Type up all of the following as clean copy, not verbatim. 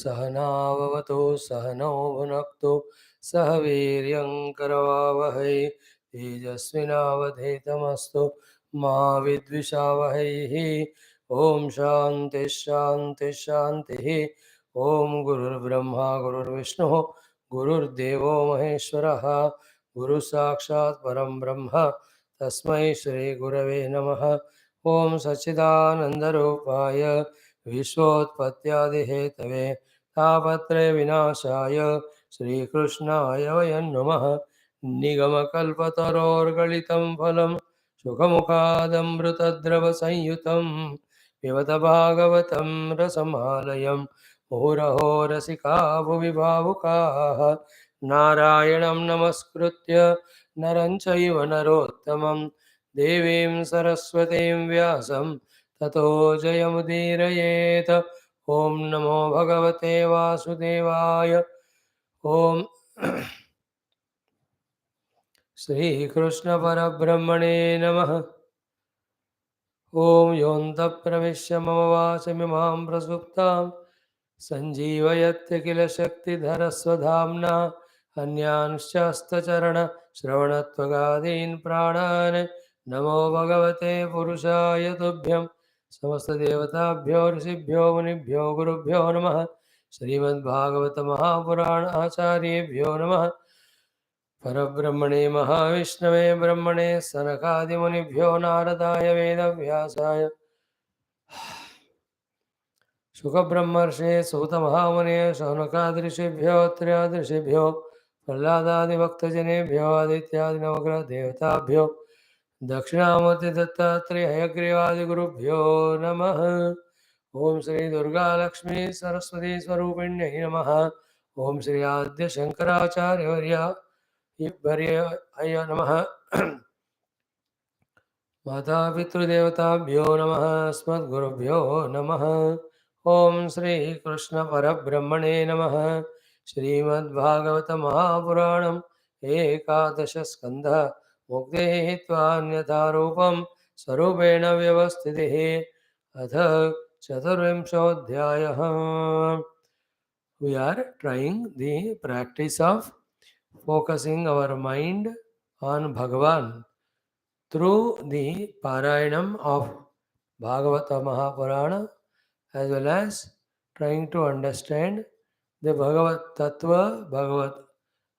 सहनाववतु सहनौ भुनक्तु सह वीर्यं करवावहै तेजस्विनावधीतमस्तु मा विद्विषावहैः। ॐ शान्ति शान्ति शान्तिः। ॐ गुरुर्ब्रह्मा गुरुर्विष्णुः गुरुर्देवो महेश्वरः गुरु साक्षात् परं ब्रह्म तस्मै श्रीगुरवे नमः। ॐ सच्चिदानन्दरूपाय विश्वोत्पत्त्यादिहेतवे तापत्रय विनाशाय श्रीकृष्णाय वयं नमः। निगमकल्पतरोर्गलितं फलं सुखमुखादमृतद्रवसंयुतं पिबत भागवतं रसमालयं मुहुरहो रसिका भुवि भावुकाः। नारायणं नमस्कृत्य नरं चैव नरोत्तमं देवीं सरस्वतीं व्यासं ततो जयमुदीरयेत्। ॐ नमो भगवते वासुदेवाय। ॐ श्रीकृष्णपरब्रह्मणे नमः। ॐ योऽन्तः प्रविश्य मम वाचमिमां प्रसुप्तां सञ्जीवयत्य किल शक्तिधरस्वधाम्ना अन्यांश्चास्तचरणश्रवणत्वगादीन् प्राणान् नमो भगवते पुरुषाय तुभ्यं समस्तदेवताभ्यो ऋषिभ्यो मुनिभ्यो गुरुभ्यो नमः। श्रीमद्भागवत महापुराण आचार्येभ्यो नमः। परब्रह्मणे महाविष्णवे ब्रह्मणे सनकादिमुनिभ्यो नारदाय वेदव्यासाय शुकब्रह्मर्षे सूतमहामुने शौनकादृशिभ्यो त्रयादृशिभ्यो प्रह्लादादिभक्तजनेभ्यो आदित्यादिनवग्रहदेवताभ्यो दक्षिणामूर्तिदत्तात्रेयहयग्रीवादिगुरुभ्यो नमः। ॐ श्री दुर्गालक्ष्मी सरस्वती स्वरूपिण्यै नमः। ॐ श्री आद्यशङ्कराचार्यवर्याय नमः। मातापितृदेवताभ्यो नमः। अस्मद्गुरुभ्यो नमः। ॐ श्रीकृष्णपरब्रह्मणे नमः। श्रीमद्भागवत महापुराणम् एकादशस्कन्धः मुक्तेः त्वान्यथा रूपं स्वरूपेण व्यवस्थितिः अथ चतुर्विंशोऽध्यायः। We are trying the practice of focusing our mind on Bhagavan through the Parayanam of Bhagavata Mahapurana, as well as trying to understand the Bhagavat Tattva, Bhagavat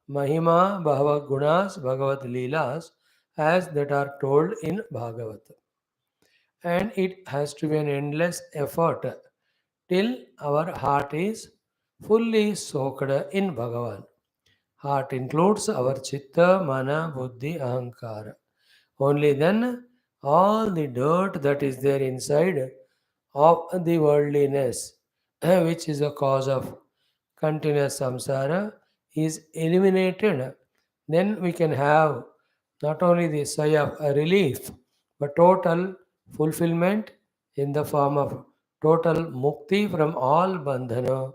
Mahima, Bhagavat Gunas, Bhagavat Leelas as that are told in Bhagavata. And it has to be an endless effort till our heart is fully soaked in Bhagavan. Heart includes our Chitta, Mana, Buddhi, Ahankara. Only then all the dirt that is there inside of the worldliness, which is a cause of continuous samsara, is eliminated. Then we can have not only the sigh of a relief, but total fulfillment in the form of total mukti from all bandhana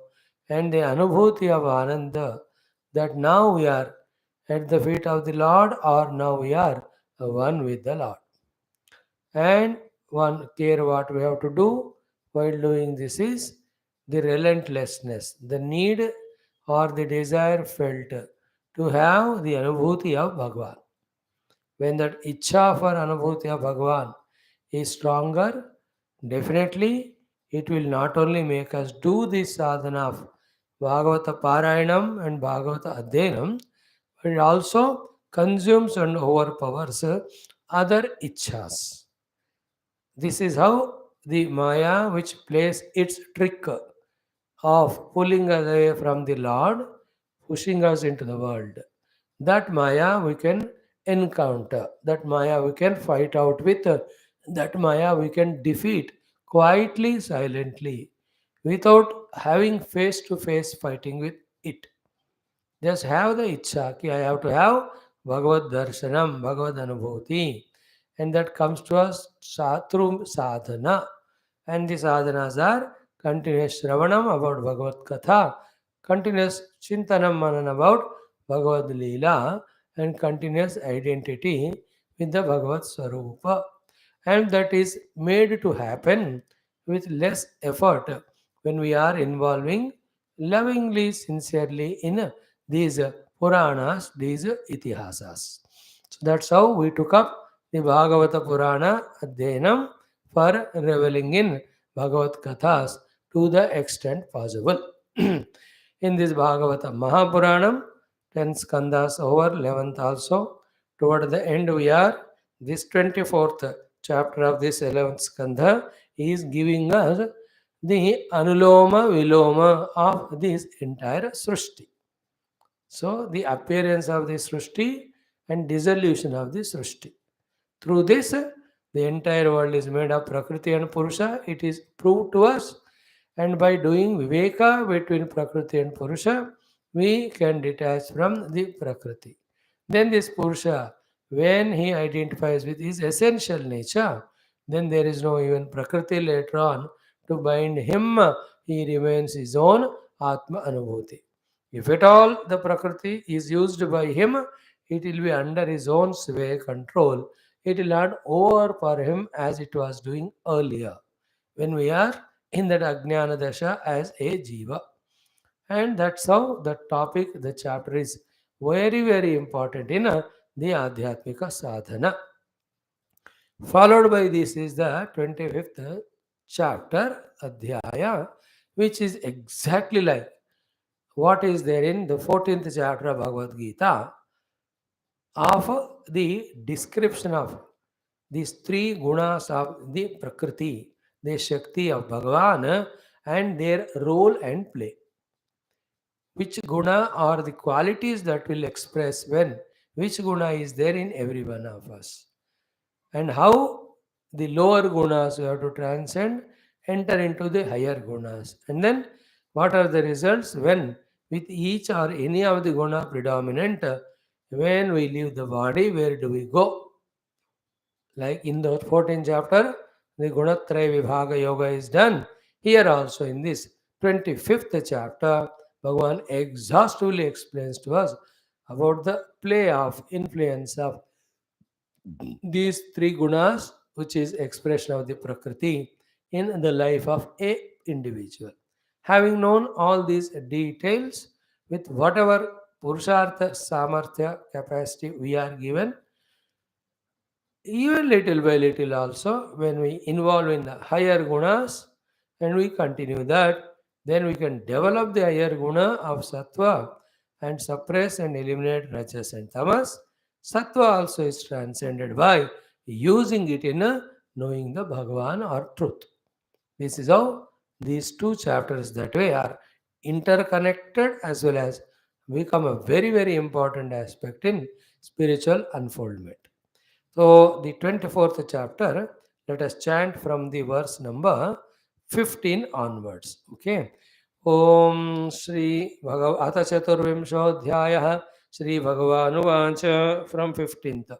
and the anubhuti of ananda, that now we are at the feet of the Lord, or now we are one with the Lord. And one care what we have to do while doing this is the relentlessness, the need or the desire felt to have the anubhuti of Bhagavan. When that ichha for anubhuti of Bhagavan is stronger, definitely it will not only make us do this sadhana of Bhagavata Parayanam and Bhagavata Adhenam, but it also consumes and overpowers other ichhas. This is how the Maya, which plays its trick of pulling us away from the Lord, pushing us into the world. That Maya we can encounter, that Maya we can fight out with, that Maya we can defeat quietly, silently, without having face to face fighting with it. Just have the ichha, ki I have to have Bhagavad Darshanam, Bhagavad Anubhuti, and that comes to us through sadhana. And the sadhanas are continuous Shravanam about Bhagavad Katha, continuous Chintanam Manan about Bhagavad Leela, and continuous identity with the Bhagavad Swarupa. And that is made to happen with less effort when we are involving lovingly, sincerely in these Puranas, these Itihasas. So that's how we took up the Bhagavata Purana Adhyanam for reveling in Bhagavad Kathas to the extent possible. In this Bhagavata Mahapuranam, 10 skandhas over, 11th also. Toward the end, we are. This 24th chapter of this 11th skandha is giving us the Anuloma Viloma of this entire Srushti. So, the appearance of the Srushti and dissolution of the Srushti. Through this, the entire world is made of Prakriti and Purusha. It is proved to us. And by doing Viveka between Prakriti and Purusha, we can detach from the Prakriti. Then this Purusha, when he identifies with his essential nature, then there is no even Prakriti later on to bind him. He remains his own Atma Anubhuti. If at all the Prakriti is used by him, it will be under his own sway control. It will not overpower him as it was doing earlier when we are in that Ajnana Dasha as a Jiva. And that's how the topic, the chapter is very, very important in the Adhyatmika Sadhana. Followed by this is the 25th chapter, Adhyaya, which is exactly like what is there in the 14th chapter of Bhagavad Gita of the description of these three gunas of the Prakriti, the Shakti of Bhagavan, and their role and play. Which guna are the qualities that will express when which guna is there in every one of us, and how the lower gunas we have to transcend, enter into the higher gunas, and then what are the results when with each or any of the guna predominant, when we leave the body, where do we go? Like in the 14th chapter, the Gunatraya Vibhaga Yoga is done. Here also in this 25th chapter, Bhagavan exhaustively explains to us about the play of influence of these three gunas, which is expression of the Prakriti in the life of a individual. Having known all these details, with whatever Purushartha, Samarthya, capacity we are given, even little by little also, when we involve in the higher gunas and we continue that, then we can develop the higher guna of sattva and suppress and eliminate rajas and tamas. Sattva also is transcended by using it in knowing the Bhagavan or truth. This is how these two chapters that way are interconnected as well as become a very, very important aspect in spiritual unfoldment. So, the 24th chapter, let us chant from the verse number 15 onwards. Okay. Om Shri Bhagavata Chaturvimshodhyaya Shri Bhagavanuvacha from 15th.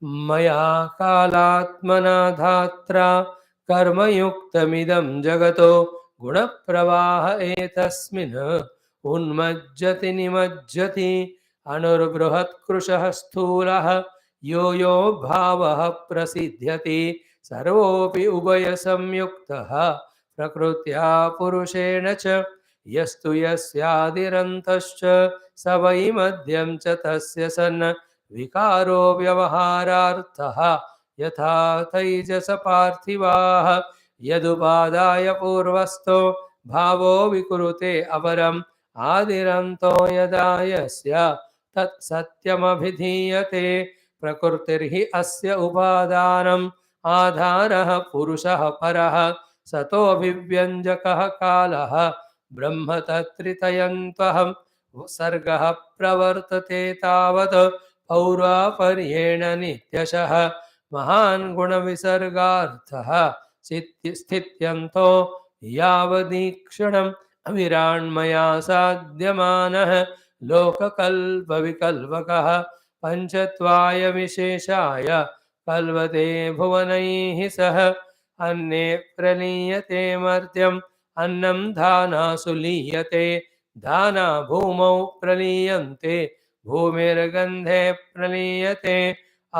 Maya Kalatmana Dhatra Karmayuktamidam Jagato Gunapravaha Etasmin Unmajjati Nimajjati Anurbrihat Krushaha Sthulaha यो यो भावः प्रसिद्ध्यति सर्वोऽपि उभयसंयुक्तः प्रकृत्या पुरुषेण च यस्तु यस्यादिरन्तश्च स वै मध्यं च तस्य सन् विकारो व्यवहारार्थः यथा तैजसपार्थिवाः यदुपादाय पूर्वस्तो भावो विकुरुते अपरम् आदिरन्तो यदा यस्य तत् सत्यमभिधीयते प्रकृतिर्हि अस्य उपादानम् आधारः पुरुषः परः सतोऽभिव्यञ्जकः कालः ब्रह्म तत्त्रितयन्त्वहं सर्गः प्रवर्तते तावत् पौरापर्येण नित्यशः महान् गुणविसर्गार्थः स्थित्यन्तो यावदीक्षणम् अविराण्मया साध्यमानः लोककल्पविकल्पकः पंचत्वाय विशेषाय कल्वते भुवनैः सह अन्ने प्रलीयते मर्त्यम् अन्नं धानासु लीयते धाना भूमौ प्रलीयन्ते भूमिर्गन्धे प्रलीयते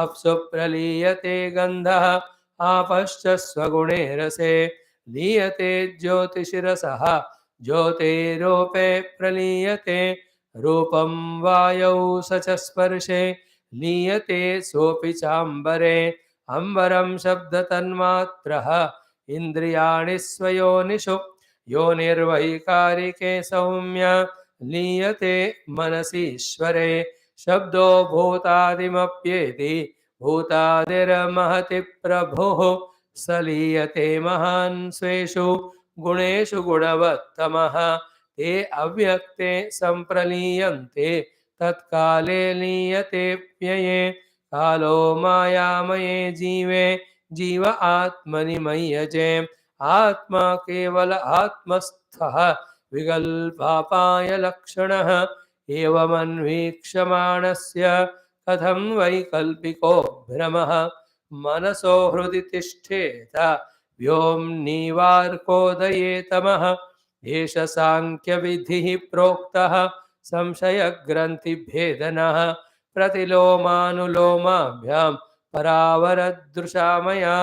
अप्सु प्रलीयते गन्धः आपश्च स्वगुणे रसे लीयते ज्योतिषिरसः ज्योतिरूपे प्रलीयते रूपं वायौ स च स्पर्शे लीयते सोऽपि चाम्बरे अम्बरं शब्दतन्मात्रः इन्द्रियाणि स्वयोनिषु योनिर्वैकारिके सौम्य लीयते मनसीश्वरे शब्दो भूतादिमप्येति भूतादिर्महति प्रभुः स लीयते महान् स्वेषु गुणेषु गुणवत्तमः ते अव्यक्ते सम्प्रलीयन्ते तत्काले लीयते व्यये कालो मायामये जीवे जीव आत्मनि मय्यजे आत्मा केवल आत्मस्थः विकल्पापाय लक्षणः एवमन्वीक्षमाणस्य कथं वैकल्पिको भ्रमः मनसो हृदि तिष्ठेत व्योम्निवार्कोदये तमः एष सांख्यविधिः प्रोक्तः संशयग्रन्थिभेदनः प्रतिलोमानुलोमाभ्यां परावरदृशामया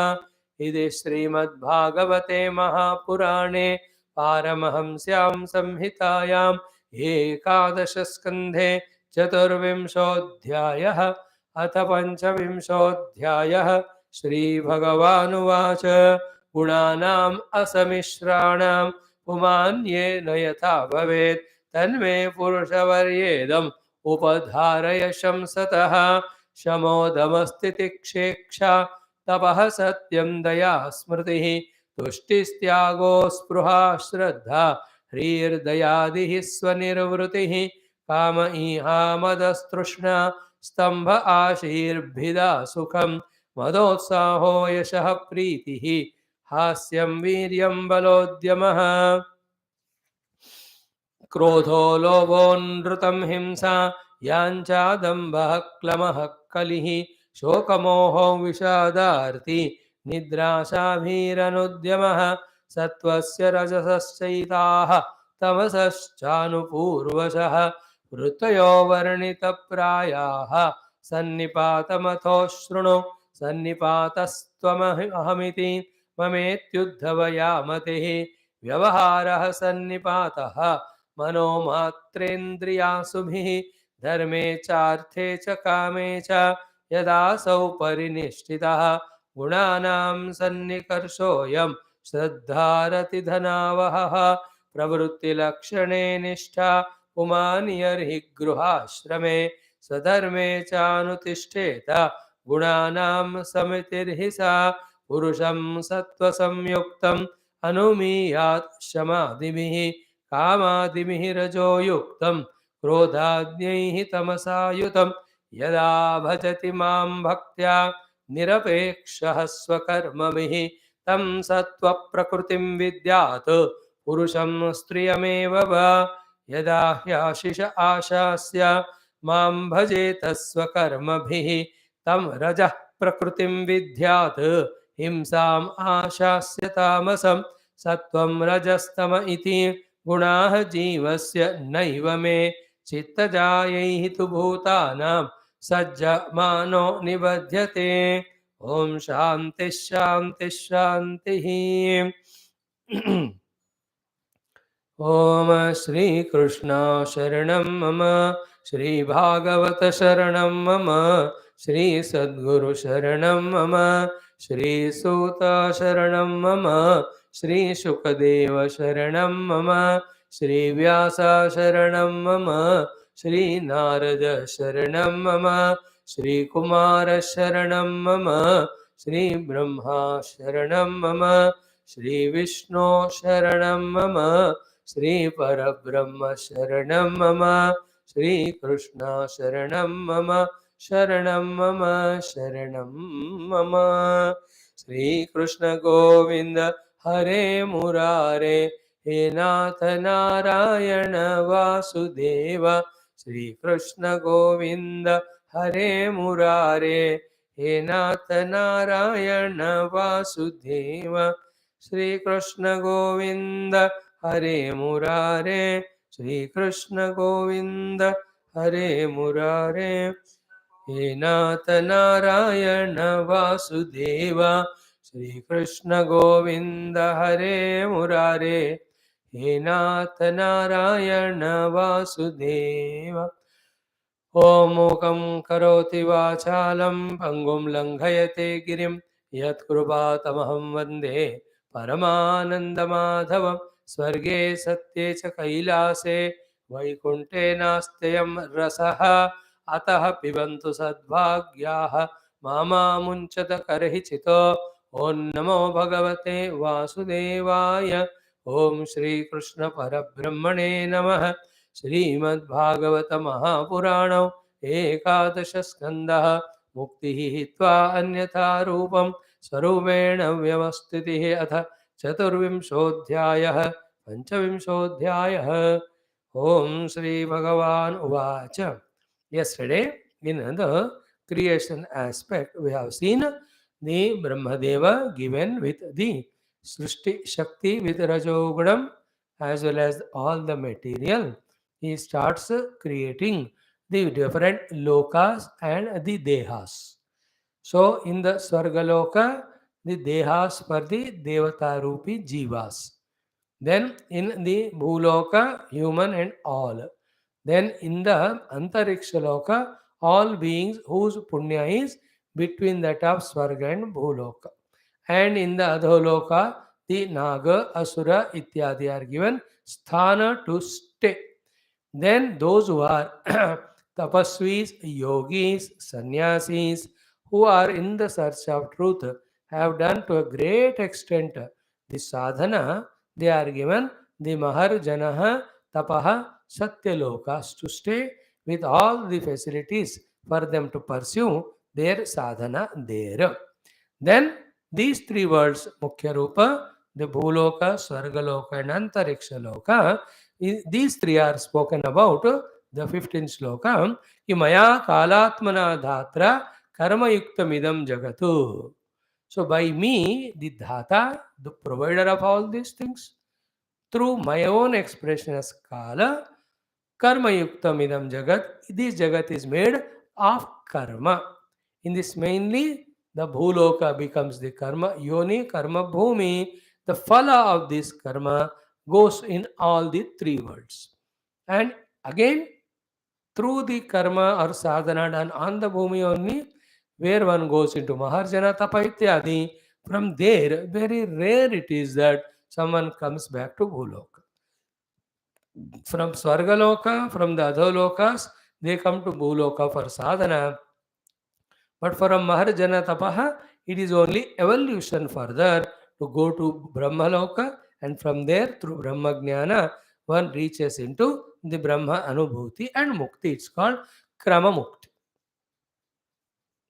इति श्रीमद्भागवते महापुराणे पारमहंस्यां संहितायाम् एकादशस्कन्धे चतुर्विंशोऽध्यायः अथ पञ्चविंशोऽध्यायः श्रीभगवानुवाच गुणानाम् असमिश्राणां पुमान्येन यथा भवेत् तन्मे पुरुषवर्येदम् उपधारय शंसतः शमोदमस्तितिक्षेक्षा तपः सत्यं दया स्मृतिः तुष्टिस्त्यागो स्पृहा श्रद्धा ह्रीर्दयादिः स्वनिर्वृतिः काम ईहामदस्तृष्णा स्तम्भ आशीर्भिदा सुखं मदोत्साहो यशः प्रीतिः हास्यं वीर्यं बलोद्यमः क्रोधो लोभोऽनृतं हिंसा याञ्चादम्भः क्लमः कलिः शोकमोहो विषादार्ति निद्राशाभीरनुद्यमः सत्त्वस्य रजसश्चैताः तमसश्चानुपूर्वशः वृत्तयो वर्णितप्रायाः सन्निपातमथो शृणु सन्निपातस्त्वमहमिति ममेत्युद्धवयामतिः व्यवहारः सन्निपातः मनोमात्रेन्द्रियासुभिः धर्मे चार्थे च कामे च यदासौ परिनिष्ठितः गुणानां सन्निकर्षोऽयं श्रद्धारतिधनावहः प्रवृत्तिलक्षणे निष्ठा पुमानियर्हि गृहाश्रमे स्वधर्मे चानुतिष्ठेत गुणानां समितिर्हि सा पुरुषं सत्त्वसंयुक्तम् अनुमीयात् शमादिभिः कामादिभिः रजोयुक्तं क्रोधाद्यैः तमसायुतं यदा भजति मां भक्त्या निरपेक्षः स्वकर्मभिः तं सत्त्वप्रकृतिं विद्यात् पुरुषं स्त्रियमेव वा यदा ह्याशिष आशास्य मां भजेत स्वकर्मभिः तं रजः प्रकृतिं विद्यात् हिंसाम् आशास्य तामसं सत्त्वं रजस्तम इति गुणाः जीवस्य नैव मे चित्तजायैः तु भूतानां सज्जमानो निबध्यते ओम शांति शांति शांतिः ओम श्री कृष्ण शरणं मम श्री भागवत शरणं मम श्री सद्गुरु शरणं मम श्री सूत शरणं मम श्री शुकदेव शरणं मम श्री व्यास शरणं मम श्री नारद शरणं मम श्री कुमार शरणं मम श्री ब्रह्मा शरणं मम श्री विष्णु शरणं मम श्री परब्रह्म शरणं मम श्री कृष्ण शरणं मम शरणं मम शरणं मम श्री कृष्ण गोविंद हरे मुरारे हे नाथ नारायण वासुदेव श्री कृष्ण गोविंद हरे मुरारे हे नाथ नारायण वासुदेव श्री कृष्ण गोविंद हरे मुरारे श्री कृष्ण गोविंद हरे मुरारे हे नाथ नारायण वासुदेव श्री कृष्ण गोविंद हरे मुरारे हे नाथ नारायण वासुदेव। ॐ मूकं करोति वाचालं पङ्गुं लङ्घयते गिरिं यत्कृपातमहं वन्दे परमानन्दमाधवं। स्वर्गे सत्ये च कैलासे वैकुण्ठे नास्त्ययं रसः अतः पिबन्तु सद्भाग्याः मामुञ्चत करहिचितो। ॐ नमो भगवते वासुदेवाय। ॐ श्रीकृष्ण परब्रह्मणे नमः। श्रीमद्भागवत महापुराणौ एकादश स्कन्धः। मुक्तिः हित्वा अन्यथा रूपं स्वरूपेण व्यवस्थितिः। अथ चतुर्विंशोऽध्यायः। पञ्चविंशोऽध्यायः। ॐ श्रीभगवान् उवाच। Yesterday, in the creation aspect, we have seen the Brahmadeva given with the Srishti Shakti with Rajogunam as well as all the material. He starts creating the different lokas and the dehas. So, in the Swargaloka, the dehas for the Devata Rupi Jivas. Then in the Bhuloka, human and all. Then in the Antariksha Loka, all beings whose punya is between that of Swarga and Bhuloka. And in the Adholoka, the Naga, Asura, Ityadi are given sthana to stay. Then those who are tapasvis, yogis, sannyasis, who are in the search of truth, have done to a great extent the sadhana, they are given the Maharjanaha, Tapaha, Satyalokas to stay with all the facilities for them to pursue their sadhana there. Then these three words, Mukhya Rupa, the Bhuloka, Swargaloka, and Antariksha Loka, these three are spoken about the 15th sloka. Maya kalatmana dhatra karma yuktamidam jagatu. So by me, the dhata, the provider of all these things, through my own expression as kala, karma yuktamidam jagat, this jagat is made of karma. In this mainly, the bhuloka becomes the karma yoni, karma bhumi. The phala of this karma goes in all the three worlds. And again, through the karma or sadhana done on the bhumi only, where one goes into Maharjana Tapa Ityadi, from there, very rare it is that someone comes back to Bhuloka. From Swargaloka, from the other lokas, they come to Bhuloka for sadhana. But for a Maharjana Tapaha, it is only evolution further to go to Brahmaloka, and from there through Brahma Jnana, one reaches into the Brahma Anubhuti and Mukti. It's called Krama Mukti.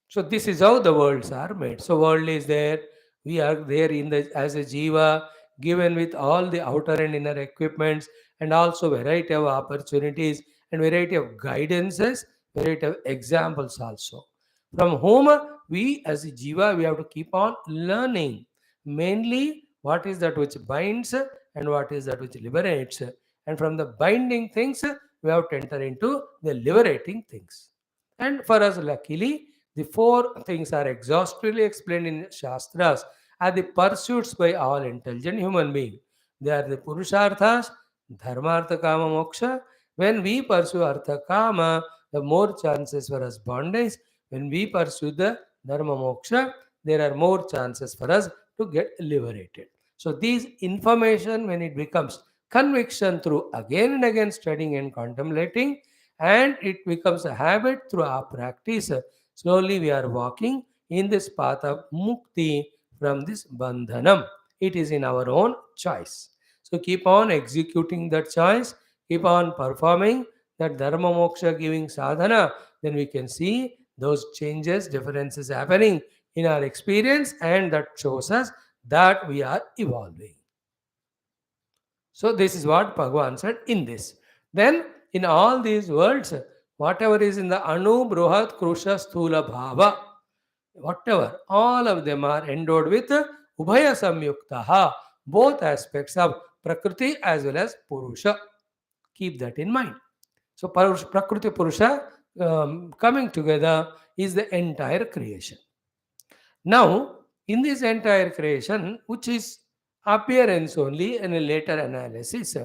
So this is how the worlds are made. So world is there. We are there in the as a jiva, given with all the outer and inner equipments, and also variety of opportunities and variety of guidances, variety of examples also. From whom we as a jiva, we have to keep on learning. Mainly what is that which binds and what is that which liberates. And from the binding things, we have to enter into the liberating things. And for us, luckily, the four things are exhaustively explained in Shastras as the pursuits by all intelligent human beings. They are the Purusharthas, Dharma, Artha, Kama, Moksha. When we pursue Artha, Kama, the more chances for us bondage. When we pursue the Dharma, Moksha, there are more chances for us to get liberated. So these information, when it becomes conviction through again and again studying and contemplating, and it becomes a habit through our practice, slowly we are walking in this path of mukti from this bandhanam. It is in our own choice. So keep on executing that choice, keep on performing that dharma moksha giving sadhana, then we can see those changes, differences happening in our experience, and that shows us that we are evolving. So this is what Bhagavan said in this. Then in all these worlds, whatever is in the Anu, Bruhat, Krusha, Sthula, Bhava, whatever, all of them are endowed with Ubhaya Samyuktaha, both aspects of Prakriti as well as Purusha. Keep that in mind. So Prakriti Purusha coming together is the entire creation. Now, in this entire creation, which is appearance only in a later analysis.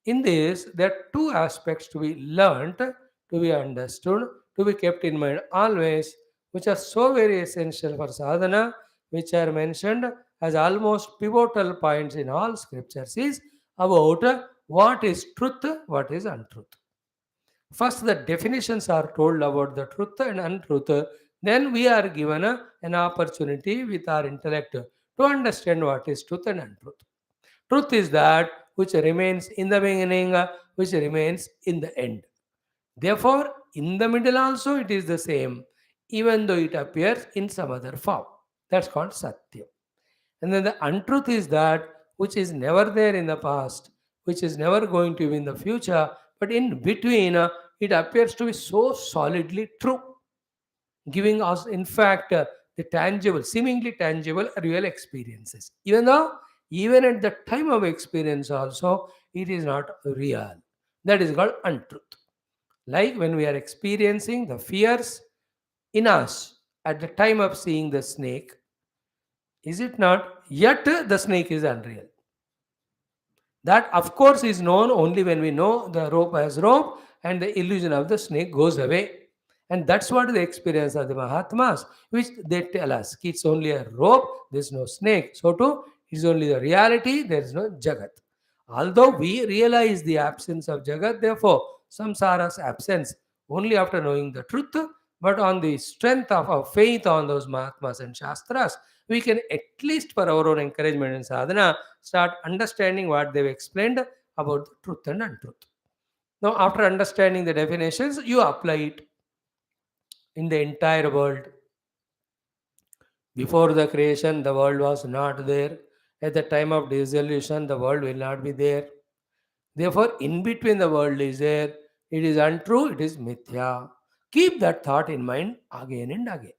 In this, there are two aspects to be learnt, to be understood, to be kept in mind always, which are so very essential for sadhana, which are mentioned as almost pivotal points in all scriptures, is about what is truth, what is untruth. First, the definitions are told about the truth and untruth. Then we are given an opportunity with our intellect to understand what is truth and untruth. Truth is that which remains in the beginning, which remains in the end. Therefore, in the middle also it is the same, even though it appears in some other form. That's called Satyam. And then the untruth is that which is never there in the past, which is never going to be in the future, but in between it appears to be so solidly true, giving us, in fact, the tangible, seemingly tangible, real experiences. Even though, even at the time of experience, also, it is not real. That is called untruth. Like when we are experiencing the fears in us at the time of seeing the snake, is it not? Yet the snake is unreal. That, of course, is known only when we know the rope has rope and the illusion of the snake goes away. And that's what the experience of the Mahatmas, which they tell us. It's only a rope, there's no snake. So too, it's only the reality, there is no Jagat. Although we realize the absence of Jagat, therefore, samsara's absence only after knowing the truth, but on the strength of our faith on those Mahatmas and Shastras, we can at least for our own encouragement and sadhana start understanding what they've explained about the truth and untruth. Now, after understanding the definitions, you apply it in the entire world. Before the creation, the world was not there. At the time of dissolution, the world will not be there. Therefore, in between the world is there. It is untrue, it is mithya. Keep that thought in mind again and again.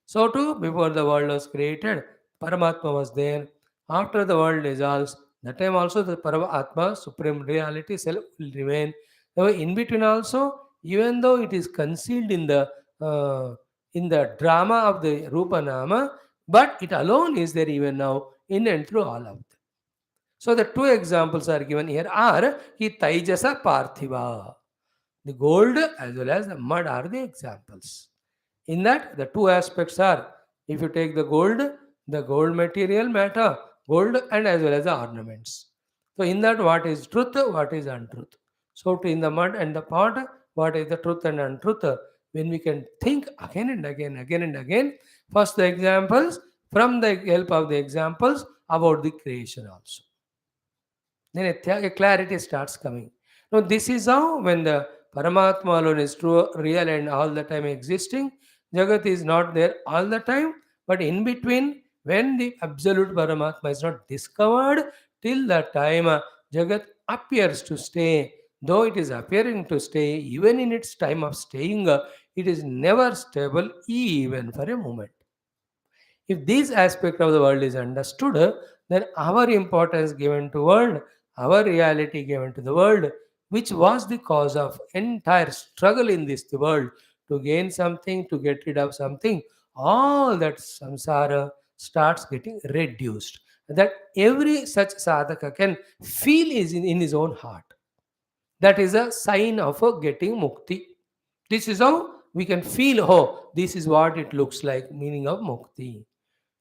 So too, before the world was created, Paramatma was there. After the world dissolves, that time also the Paramatma, supreme reality, self will remain. Now, in between also, even though it is concealed uh, in the drama of the Rupa Nama, but it alone is there even now, in and through all of them. So the two examples are given here are Ki Taijasa Parthiva. The gold as well as the mud are the examples. In that, the two aspects are, if you take the gold material matter, gold and as well as the ornaments. So in that, what is truth, what is untruth. So to in the mud and the pot, what is the truth and untruth. When we can think again and again, first the examples, from the help of the examples about the creation also. Then a clarity starts coming. Now, this is how when the Paramatma alone is true, real, and all the time existing, Jagat is not there all the time, but in between, when the absolute Paramatma is not discovered, till that time, Jagat appears to stay. Though it is appearing to stay, even in its time of staying, it is never stable even for a moment. If this aspect of the world is understood, then our importance given to world, our reality given to the world, which was the cause of entire struggle in this world to gain something, to get rid of something, all that samsara starts getting reduced. That every such sadhaka can feel is in his own heart. That is a sign of a getting mukti. This is how we can feel, oh, this is what it looks like, meaning of mukti.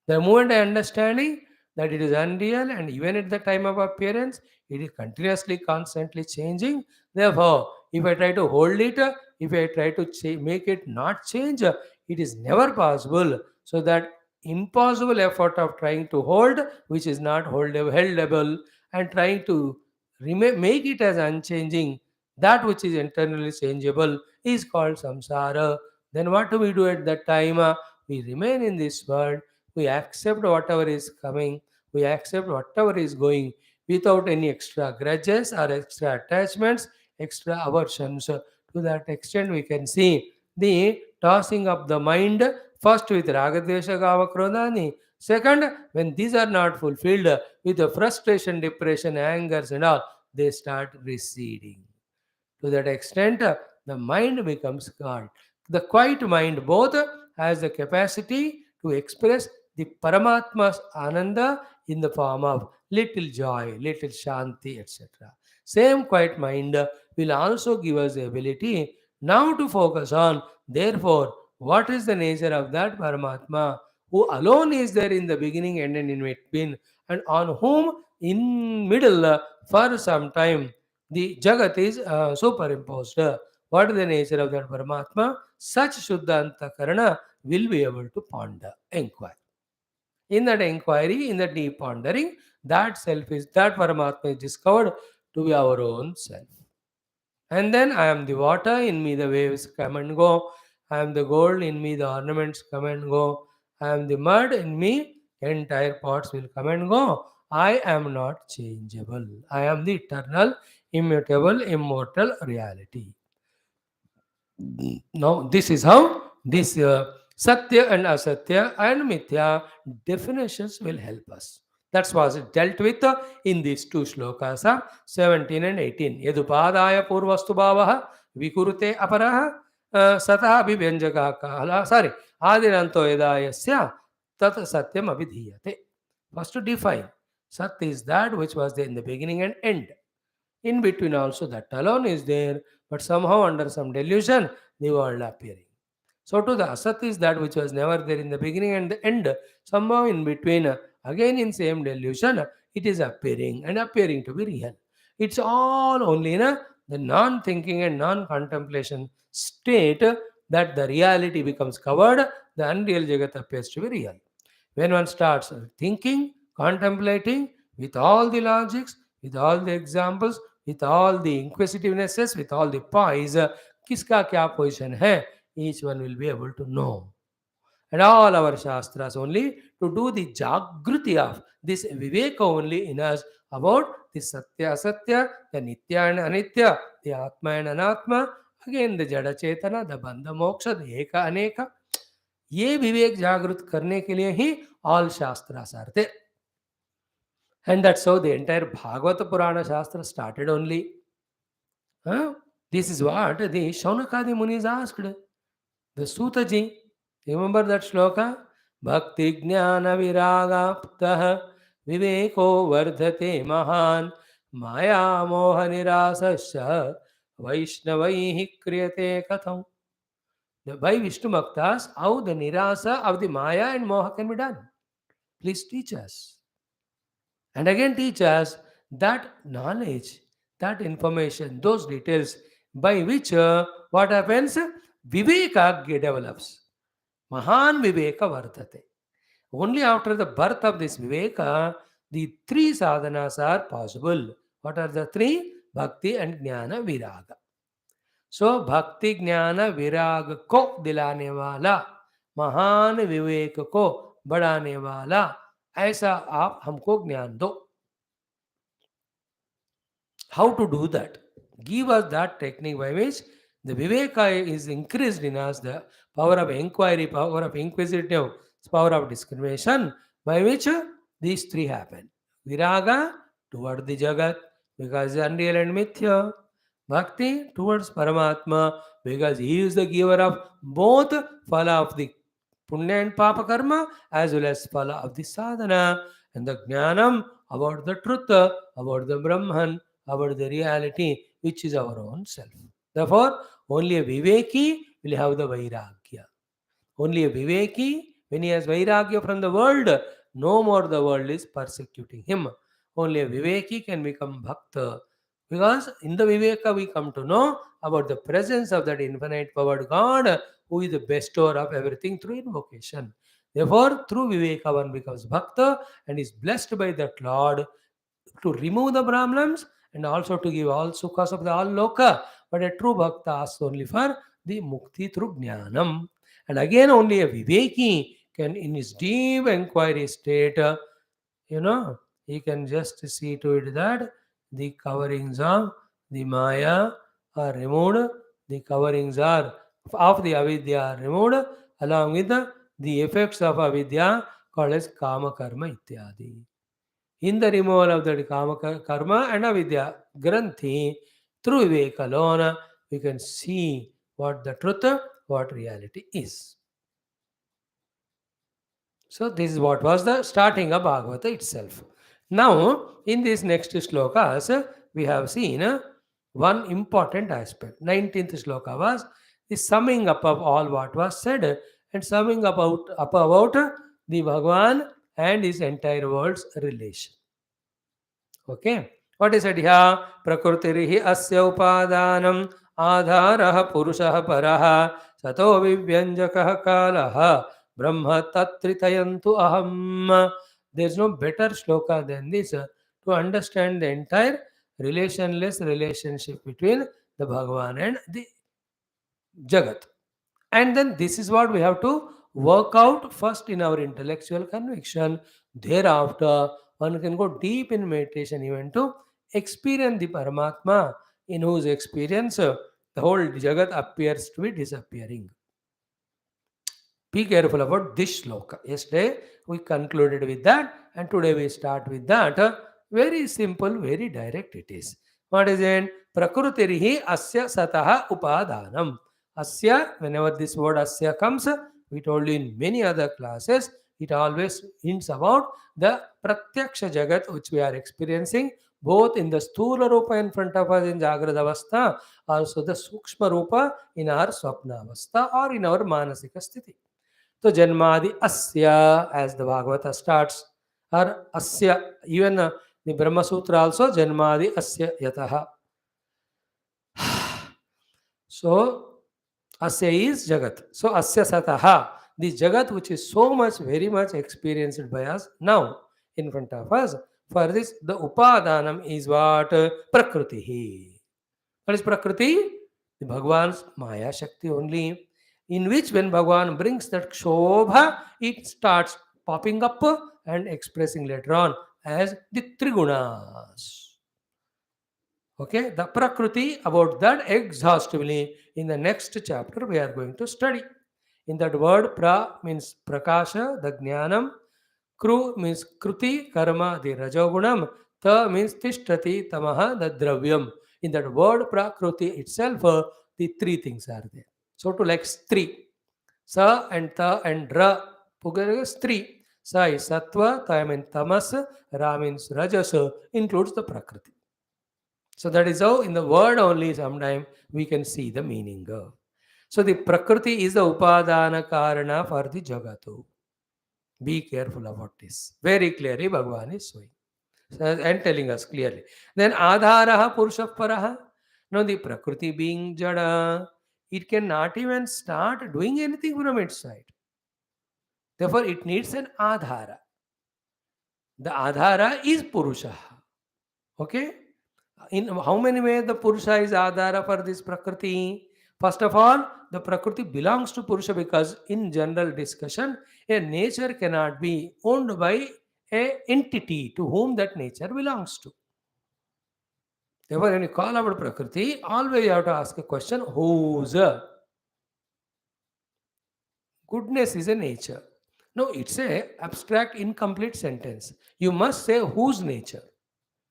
The moment I understanding that it is unreal and even at the time of appearance, it is continuously, constantly changing. Therefore, if I try to hold it, if I try to make it not change, it is never possible. So that impossible effort of trying to hold, which is not holdable, and trying to make it as unchanging, that which is internally changeable, is called samsara. Then what do we do at that time? We remain in this world, we accept whatever is coming, we accept whatever is going without any extra grudges or extra attachments, extra aversions. To that extent, we can see the tossing of the mind first with ragadesha gava krodani. Second, when these are not fulfilled, with the frustration, depression, angers, and all, they start receding. To that extent, the mind becomes God. The quiet mind both has the capacity to express the Paramatma's Ananda in the form of little joy, little shanti, etc. Same quiet mind will also give us the ability now to focus on, therefore, what is the nature of that Paramatma who alone is there in the beginning and in between, and on whom in middle for some time the Jagat is superimposed. What is the nature of that Paramatma? Such Shuddhanta Karana will be able to ponder, inquire. In that inquiry, in that deep pondering, that self is, that Paramatma is discovered to be our own self. And then I am the water, in me the waves come and go. I am the gold, in me the ornaments come and go. I am the mud, in me entire pots will come and go. I am not changeable. I am the eternal, immutable, immortal reality. Now, this is how this Satya and Asatya and Mithya definitions will help us. That's what it dealt with in these two shlokas, 17 and 18. Yadupadaya purvastu bhavaha vikurute aparaha satah abhivyanjaka kala. Sorry. Adinanto yadayasya tat satyam abhidhiyate. First to define. Sat is that which was there in the beginning and end. In between also that alone is there, but somehow under some delusion, the world appearing. So to the asat is that which was never there in the beginning and the end. Somehow in between, again in same delusion, it is appearing and appearing to be real. It's all only in the non-thinking and non-contemplation state that the reality becomes covered, the unreal Jagat appears to be real. When one starts thinking, contemplating with all the logics, with all the examples, with all the inquisitivenesses, with all the poise, kiska kya position hai, each one will be able to know. And all our shastras only to do the jagruti of this viveka only in us about the satya asatya, the nitya and anitya, the atma and anatma, again the jada chetana, the bandha moksha, the eka aneka. ये विवेक जागृत करने के लिए ही all shastras are there. And that's how the entire Bhagavata Purana Shastra started only. Huh? This is what the Shaunakadi Munis asked. The Sutaji, remember that shloka? Bhakti Jnana Viragaptah Viveko Vardhate Mahan Maya Moha Nirasasya Vaishnavaihi Kriyate Katham. By Vishnu Bhaktas, how the nirasa of the Maya and Moha can be done. Please teach us. And again teach us that knowledge, that information, those details by which what happens? Viveka develops. Mahan Viveka Vartate. Only after the birth of this Viveka, the three sadhanas are possible. What are the three? Bhakti and Jnana Viraga. सो भक्ति ज्ञान विराग को दिलाने वाला, महान विवेक को बढ़ाने वाला, ऐसा आप हमको ज्ञान दो. How to do that? Give us that technique by which the viveka is increased in us, the power of inquiry, power of inquisitive, power of discrimination, by which these three happen. Viraga toward the Jagat, because it's unreal and mithya. Bhakti towards Paramatma, because he is the giver of both phala of the punya and papa karma as well as phala of the sadhana, and the jnanam about the truth, about the Brahman, about the reality which is our own self. Therefore, only a Viveki will have the Vairagya. Only a Viveki, when he has Vairagya from the world, no more the world is persecuting him. Only a Viveki can become Bhakta. Because in the Viveka we come to know about the presence of that infinite powered God who is the bestower of everything through invocation. Therefore, through Viveka one becomes Bhakta and is blessed by that Lord to remove the problems and also to give all sukhas of the all loka. But a true Bhakta asks only for the mukti through jnanam. And again, only a Viveki can, in his deep inquiry state, he can just see to it that the coverings of the Maya are removed, the coverings are of the avidya are removed, along with the effects of avidya called as kama karma ityadi. In the removal of the kama karma and avidya granthi, through Vivek alone, we can see what the truth, what reality is. So this is what was the starting of Bhagavata itself. Now, in these next shlokas, we have seen one important aspect. 19th shloka was the summing up of all what was said and summing up about the Bhagavan and his entire world's relation. Okay. What is it here? Prakrutirihi asya upadanam adharah purushah parah sato vivyanjakah kalah brahma tatritayantu aham. There is no better shloka than this to understand the entire relationless relationship between the Bhagavan and the Jagat. And then this is what we have to work out first in our intellectual conviction. Thereafter, one can go deep in meditation even to experience the Paramatma, in whose experience the whole Jagat appears to be disappearing. Be careful about this shloka. Yesterday we concluded with that, and today we start with that. Very simple, very direct it is. What is it? Prakrutirihi asya sataha upadanam. Asya, whenever this word asya comes, we told you in many other classes, it always hints about the pratyaksha jagat which we are experiencing, both in the sthula rupa in front of us in Jagrada Avastha, also the sukshma rupa in our swapna avastha or in our manasika sthiti. So Janmadi Asya, as the Bhagavata starts, or Asya, even the Brahma Sutra also, Janmadi Asya Yataha. So Asya is Jagat. So Asya Sataha, the Jagat which is so much, very much experienced by us now in front of us. For this, the Upadanam is what? Prakriti. What is Prakriti? The Bhagavan's Maya Shakti only, in which when Bhagavan brings that Kshobha, it starts popping up and expressing later on as the Trigunas. Okay, the Prakriti, about that exhaustively in the next chapter we are going to study. In that word, pra means prakasha, the jnanam, kru means kruti, karma, the rajogunam, ta means tishtati, tamaha, the dravyam. In that word prakriti itself, the three things are there. So to like three, sa and ta and ra, together is three. Sa is sattva, ta means tamas, ra means rajas, includes the prakriti. So that is how in the word only sometime we can see the meaning of. So the prakriti is the upadana karana for the jagatu. Be careful about this. Very clearly Bhagavan is showing and telling us clearly. Then adharaha purusha paraha. Now the prakriti being jada, it cannot even start doing anything from its side. Therefore it needs an adhara. The adhara is purusha. Okay? In how many ways the Purusha is Adhara for this Prakriti? First of all, the Prakriti belongs to Purusha because in general discussion, a nature cannot be owned by a entity to whom that nature belongs to. Therefore, when you call about Prakriti, always you have to ask a question, whose? Goodness is a nature. No, it's a abstract, incomplete sentence. You must say whose nature.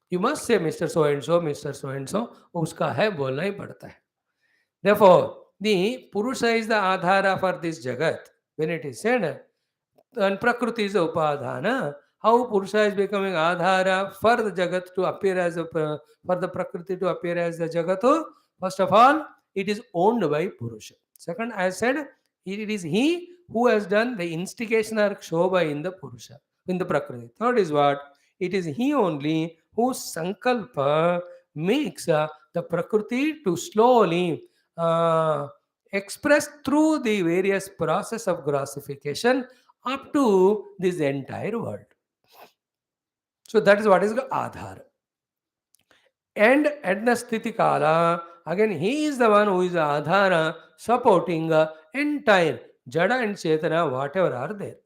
You must say Mr. So and so, Mr. So and so, उसका है बोलना ही पड़ता है. Therefore, the Purusha is the Adhara for this Jagat. When it is said, and Prakriti is the Upadhana, how Purusha is becoming Adhara for the Jagat to appear as a, for the Prakriti to appear as the Jagatu? First of all, it is owned by Purusha. Second, I said, it is he who has done the instigation or Kshobha in the Purusha, in the Prakriti. Third is what? It is he only whose Sankalpa makes the Prakriti to slowly expressed through the various process of grossification up to this entire world. So that is what is the Adhar. And at the Sthiti Kala, again he is the one who is the Adhara supporting entire Jada and Chetana, whatever are there.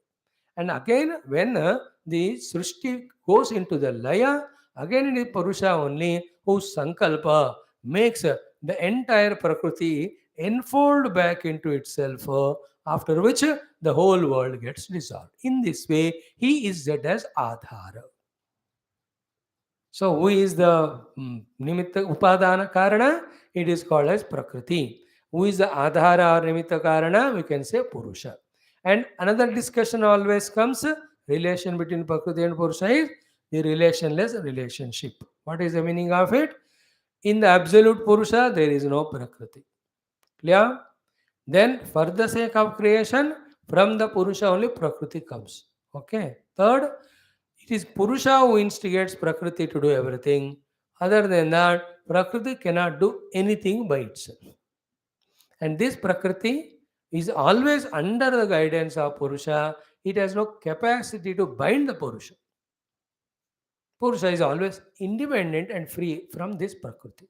And again, when the Srishti goes into the Laya, again it is Purusha only whose Sankalpa makes the entire Prakriti enfold back into itself, after which the whole world gets dissolved. In this way, he is said as Adhara. So, who is the Nimitta Upadana Karana? It is called as Prakriti. Who is the Adhara or Nimitta Karana? We can say Purusha. And another discussion always comes, relation between Prakriti and Purusha is the relationless relationship. What is the meaning of it? In the absolute Purusha, there is no Prakriti. Clear? Then, for the sake of creation, from the Purusha only Prakriti comes. Okay. Third, it is Purusha who instigates Prakriti to do everything. Other than that, Prakriti cannot do anything by itself. And this Prakriti is always under the guidance of Purusha. It has no capacity to bind the Purusha. Purusha is always independent and free from this Prakriti.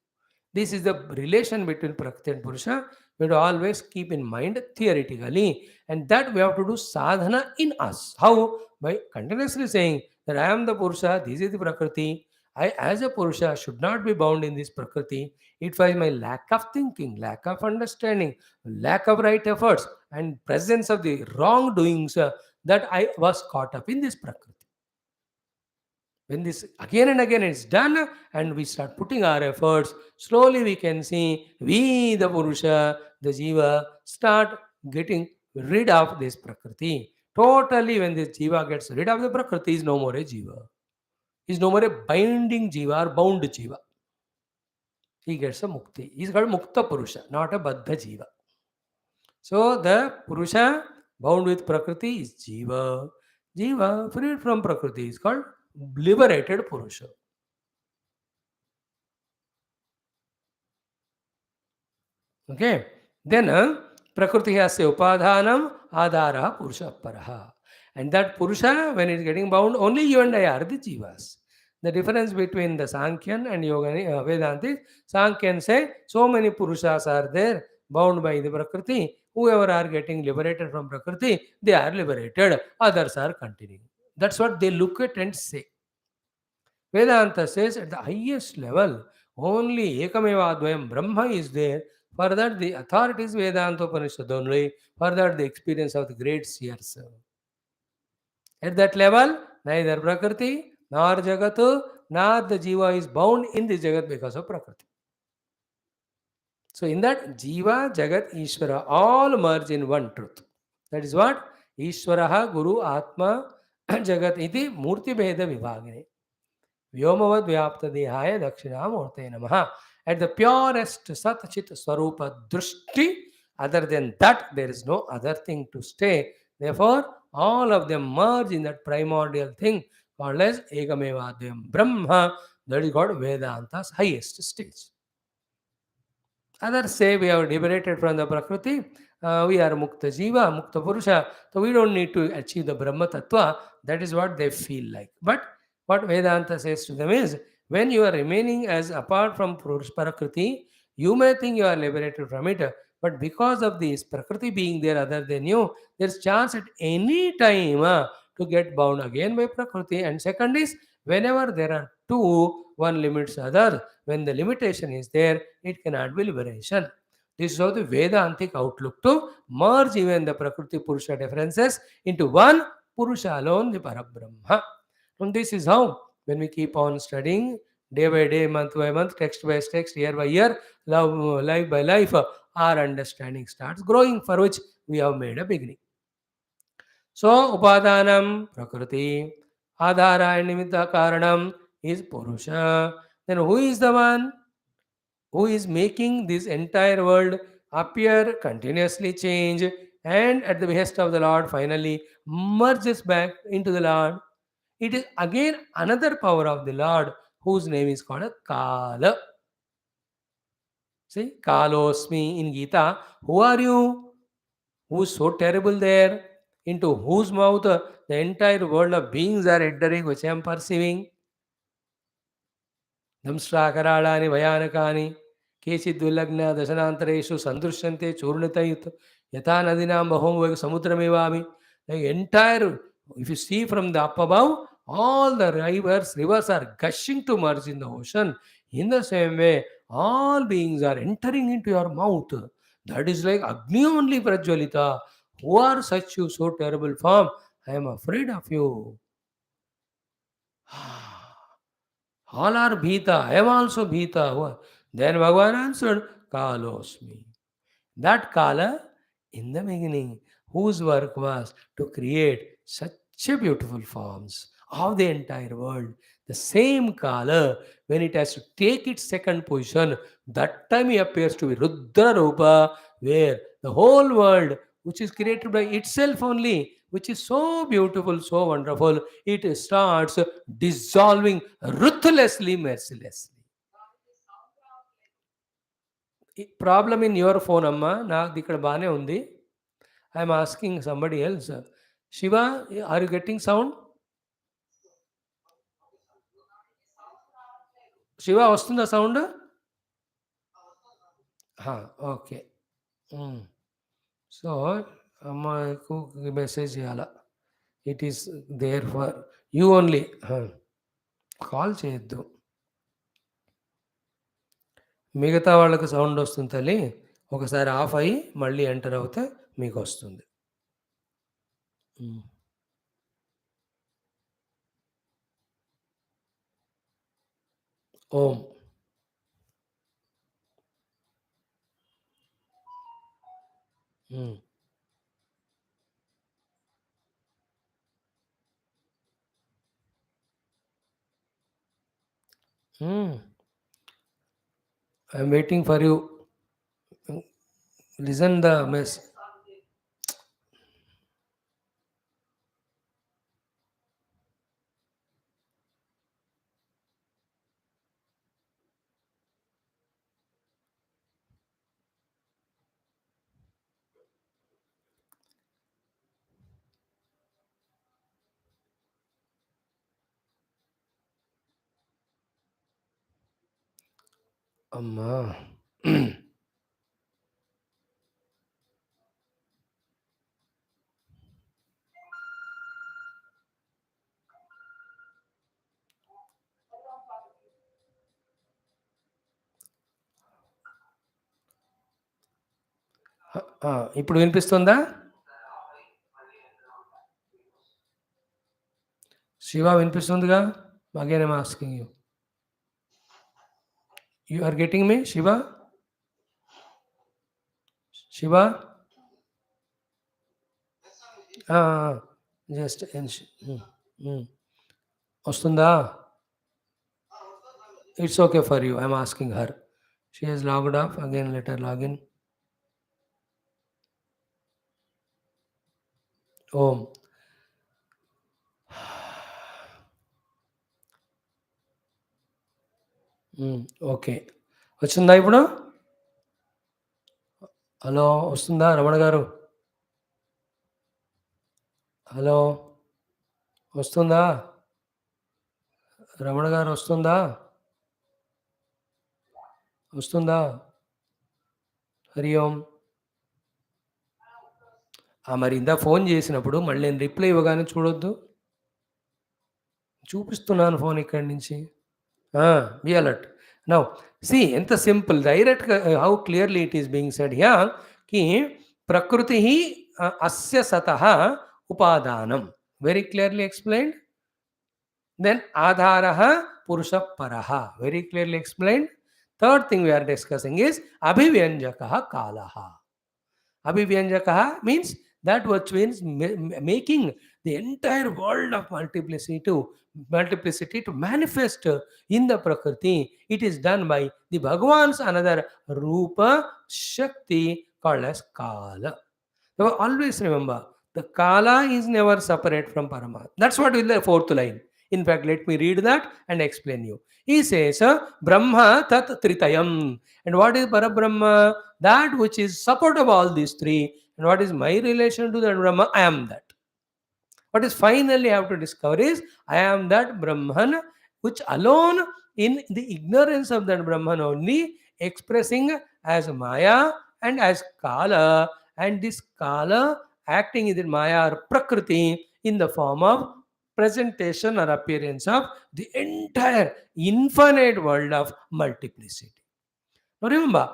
This is the relation between Prakriti and Purusha. We have to always keep in mind theoretically, and that we have to do sadhana in us. How? By continuously saying that I am the Purusha, this is the Prakriti. I, as a Purusha, should not be bound in this Prakriti. It was my lack of thinking, lack of understanding, lack of right efforts, and presence of the wrongdoings that I was caught up in this Prakriti. When this again and again is done and we start putting our efforts, slowly we can see we, the Purusha, the Jiva, start getting rid of this Prakriti. Totally, when this Jiva gets rid of the Prakriti, is no more a Jiva. Is no more a binding Jiva or bound Jiva. He gets a Mukti. He is called Mukta Purusha, not a Baddha Jiva. So the Purusha bound with Prakriti is Jiva. Jiva freed from Prakriti is called liberated Purusha. Okay. Then Prakriti has a Upadhanam Adhara Purusha Paraha. And that Purusha, when it's getting bound, only you and I are the Jivas. The difference between the Sankhyan and Yogani, Vedanti, Sankhyan say so many Purushas are there bound by the Prakriti. Whoever are getting liberated from Prakriti, they are liberated. Others are continuing. That's what they look at and say. Vedanta says at the highest level, only Ekameva Advayam Brahma is there. For that, the authorities Vedanta Upanishad only. For that, the experience of the great seers. At that level, neither Prakriti nor Jagatu nor the Jiva is bound in the Jagat because of Prakriti. So, in that, Jiva, Jagat, Ishvara all merge in one truth. That is what Ishvaraha, Guru, Atma, Jagat iti Murti Bheda Vibhagine. Vyomavad Vyapta Dehaya Dakshinamurte Namaha. At the purest Sat Chit Swarupa Drushti, other than that, there is no other thing to stay. Therefore, all of them merge in that primordial thing called as Ekamevadhyam Brahma. That is called Vedanta's highest stage. Others say we are liberated from the Prakriti, we are Mukta Jiva, Mukta Purusha, so we don't need to achieve the Brahma Tattva. That is what they feel like. But what Vedanta says to them is, when you are remaining as apart from Prakriti, you may think you are liberated from it, but because of this Prakriti being there other than you, there's chance at any time to get bound again by Prakriti. And second is, whenever there are two, one limits other. When the limitation is there, it cannot be liberation. This is how the Vedantic outlook to merge even the Prakriti Purusha differences into one Purusha alone, the Parabrahma. And this is how, when we keep on studying day by day, month by month, text by text, year by year, life by life, our understanding starts growing, for which we have made a beginning. So, Upadanam, Prakriti, Adhara and Nimitta Karanam is Purusha. Then who is the one who is making this entire world appear, continuously change, and at the behest of the Lord finally merges back into the Lord? It is again another power of the Lord whose name is called a Kala. See, Kalosmi in Gita. Who are you? Who's so terrible there? Into whose mouth the entire world of beings are entering, which I am perceiving? దంష్ట్రాకరాళాని భయానకాని కేచిద్విలగ్న దశనాంతరేషు సందృశ్యంతే చూర్ణితయుత్ యథా నదీనాం బహోవేగ సముద్రమేవామి. The entire, if you see from the up above, all the rivers are gushing to merge in the ocean. In the same way, all beings are entering into your mouth. That is like Agni only Prajwalita. Who are such you, so terrible form? I am afraid of you. All are Bhita. I am also Bhita. Then Bhagavan answered, Kalosmi. That Kala, in the beginning, whose work was to create such a beautiful forms of the entire world. The same Kala, when it has to take its second position, that time he appears to be Rudra Rupa, where the whole world, which is created by itself only, which is so beautiful, so wonderful, it starts dissolving ruthlessly, mercilessly. Problem in your phone, Amma. నాకు ఇక్కడ బానే ఉంది. I'm asking somebody else. Shiva, are you getting sound? Shiva, వస్తుందా sound? Okay. So అమ్మకు message చేయాలా? It is there for you only. Call చేయొద్దు. మిగతా వాళ్ళకి సౌండ్ వస్తుంది తల్లి. ఒకసారి ఆఫ్ అయ్యి మళ్ళీ ఎంటర్ అవుతే మీకు వస్తుంది. Um. I'm waiting for you. Listen the mess. అమ్మా, ఇప్పుడు వినిపిస్తుందా? శివ వినిపిస్తుందిగా? Again I'm asking you. You are getting me Shiva? Shiva, just వస్తుందా? It's okay for you. I'm asking her. She has logged off. Again let her login. Um. Okay, వచ్చిందా ఇప్పుడు? Hello, వస్తుందా రమణ గారు? Hello, వస్తుందా రమణ గారు? వస్తుందా? వస్తుందా? హరి ఓం. మరి ఇందా ఫోన్ చేసినప్పుడు మళ్ళీ నేను రిప్లై ఇవ్వగానే చూడొద్దు. చూపిస్తున్నాను ఫోన్ ఇక్కడి నుంచి. Be alert. నౌ సి ఎంత సింపుల్, డైరెక్ట్గా how clearly it is being said here కి ప్రకృతి అస్య సతః ఉపాదానం. Very clearly explained. దెన్ ఆధారః పురుషః పరః. Very clearly explained. Third thing we are discussing is abhivyanjakah kalah. Abhivyanjakah means that which means making the entire world of multiplicity to manifest in the Prakriti. It is done by the Bhagavan's another Rupa Shakti called as Kala. So always remember, the Kala is never separate from Paramatma. That's what is the fourth line. In fact, let me read that and explain you. He says, Brahma tat tritayam. And what is Parabrahma? That which is support of all these three. And what is my relation to that Brahma? I am that. What is finally I have to discover is, I am that Brahman, which alone in the ignorance of that Brahman only, expressing as Maya and as Kala. And this Kala acting in the Maya or Prakriti in the form of presentation or appearance of the entire infinite world of multiplicity. Now remember,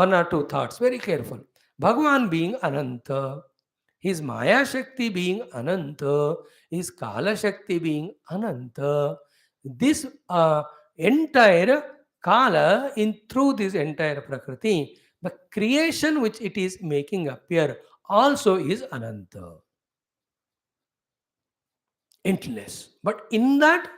one or two thoughts, very careful. Bhagavan being Ananta, his Maya Shakti being Ananta, his Kala Shakti being Ananta, this entire Kala through this entire Prakriti, the creation which it is making appear also is Ananta, emptiness. But in that,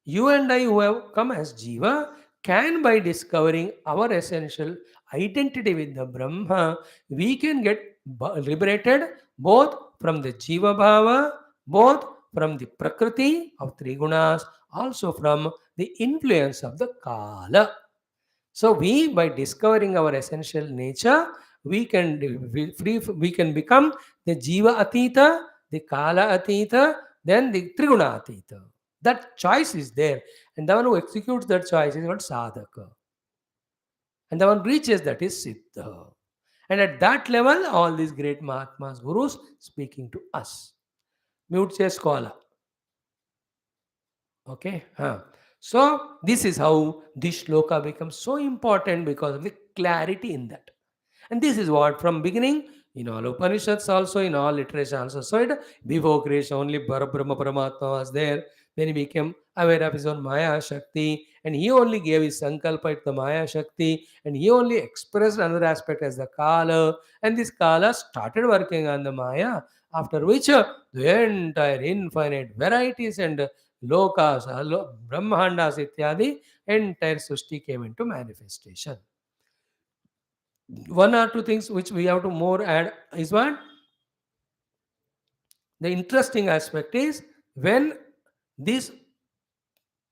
you and I who have come as Jiva can, by discovering our essential identity with the Brahma, we can get liberated both from the Jiva Bhava, both from the Prakriti of three gunas, also from the influence of the Kala. So we, by discovering our essential nature, we can become the Jiva Atita, the Kala Atita, then the Triguna Atita. That choice is there. And the one who executes that choice is called Sadhaka. And the one reaches that is Siddha. And at that level, all these great Mahatmas, Gurus speaking to us. Mute says Koala. Okay. Huh. So this is how this shloka becomes so important because of the clarity in that. And this is what from beginning in all Upanishads also, in all literature also. So it, before creation only Brahma Paramatma was there. Then he became aware of his own Maya Shakti, and he only gave his Sankalpa to the Maya Shakti, and he only expressed another aspect as the Kala, and this Kala started working on the Maya, after which the entire infinite varieties and lokas, brahmandas ityadi, entire Sushti came into manifestation. One or two things which we have to more add is what? The interesting aspect is when this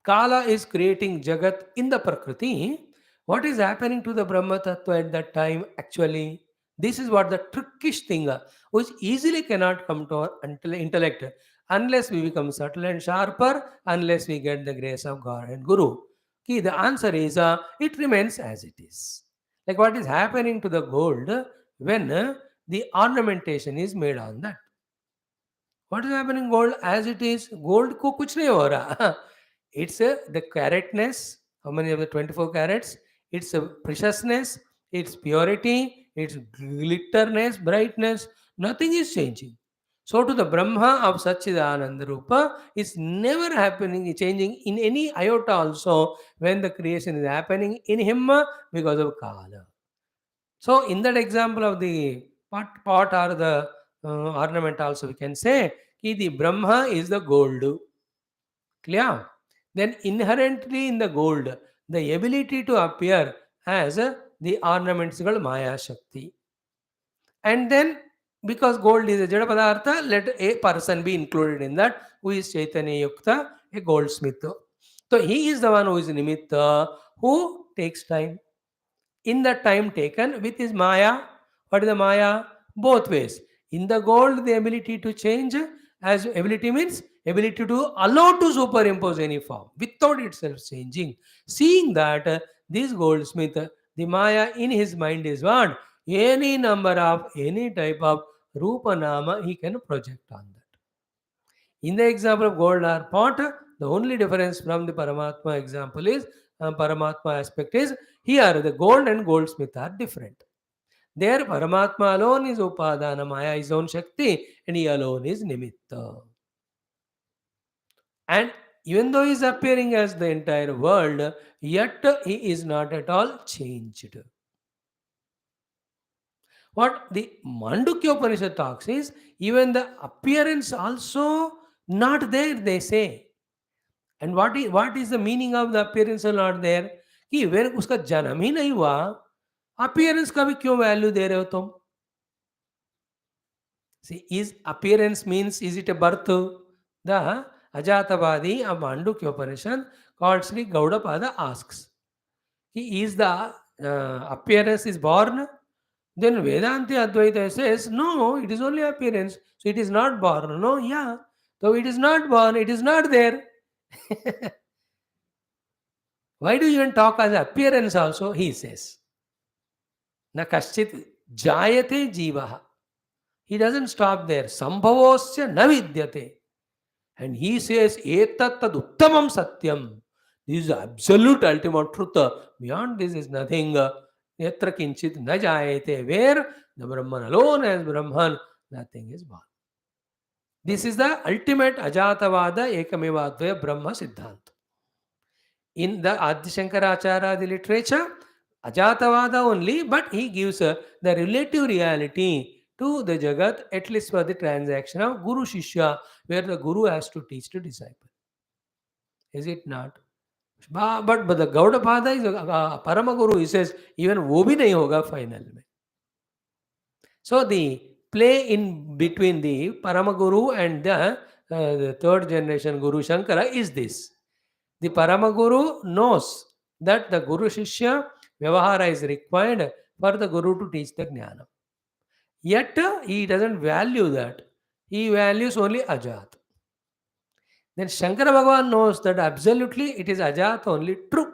Kala is creating Jagat in the Prakriti, what is happening to the Brahma Tattva at that time actually? This is what the trickish thing, which easily cannot come to our intellect unless we become subtle and sharper, unless we get the grace of God and Guru. Okay, the answer is it remains as it is. Like what is happening to the gold when the ornamentation is made on that. What is happening gold as it is? Gold को कुछ नहीं हो रहा. It's the caratness. How many of the 24 carats? It's a preciousness, its purity, its glitterness, brightness. Nothing is changing. So to the Brahma of Satchidananda Rupa is never happening, changing in any iota also when the creation is happening in him because of Kala. So in that example of the pot or the ornament also we can say ki the Brahma is the gold. Clear? Then inherently in the gold, the ability to appear as the ornaments is called Maya Shakti. And then because gold is a Jada Padartha, let a person be included in that who is Chaitanya Yukta, a goldsmith. So he is the one who is Nimitta, who takes time. In the time taken with his Maya, what is the Maya? Both ways. In the gold, the ability to change, as ability means ability to allow to superimpose any form without itself changing. Seeing that this goldsmith, the Maya in his mind is what? Any number of any type of Rupa Nama he can project on that. In the example of gold or pot, the only difference from the Paramatma example is Paramatma aspect is here the gold and goldsmith are different. There Paramatma alone is Upadana, Maya his own Shakti, and he alone is Nimitta. And even though he is appearing as the entire world, yet he is not at all changed. What the Mandukya Upanishad talks is even the appearance also not there, they say. And what is the meaning of the appearance not there? कि where उसका जन्म ही नहीं हुआ, appearance का भी क्यों value दे रहे हो तुम? See, is appearance means is it a birth? The Ajatavadi of Mandukya Upanishad called Sri Gaudapada asks, is the appearance is born? Then Vedanti Advaita says, no, it is only appearance. So it is not born. No, yeah. So it is not born, it is not there. Why do you even talk as appearance also? He says. Na kaschit jayate jivaha. He doesn't stop there. Sambhavosya na vidyate. And he says, etat tad uttamam satyam. This is absolute ultimate truth. Beyond this is nothing. Yatra kinchit na jayate. Where the Brahman alone as Brahman, nothing is born. This is the ultimate Ajatavada Ekameva Advaya Brahma Siddhanta. In the Adi Shankaracharya literature, Ajatavada only, but he gives the relative reality to the Jagat, at least for the transaction of Guru Shishya, where the Guru has to teach the disciple. Is it not? But the Gaudapada is a Parama Guru. He says, even wo bhi nahi hoga final mein. So the play in between the Paramaguru and the third generation Guru Shankara is this. The Paramaguru knows that the Guru Shishya Vyavahara is required for the Guru to teach the Jnana. Yet he doesn't value that. He values only Ajat. Then Shankara Bhagavan knows that absolutely it is Ajat only true.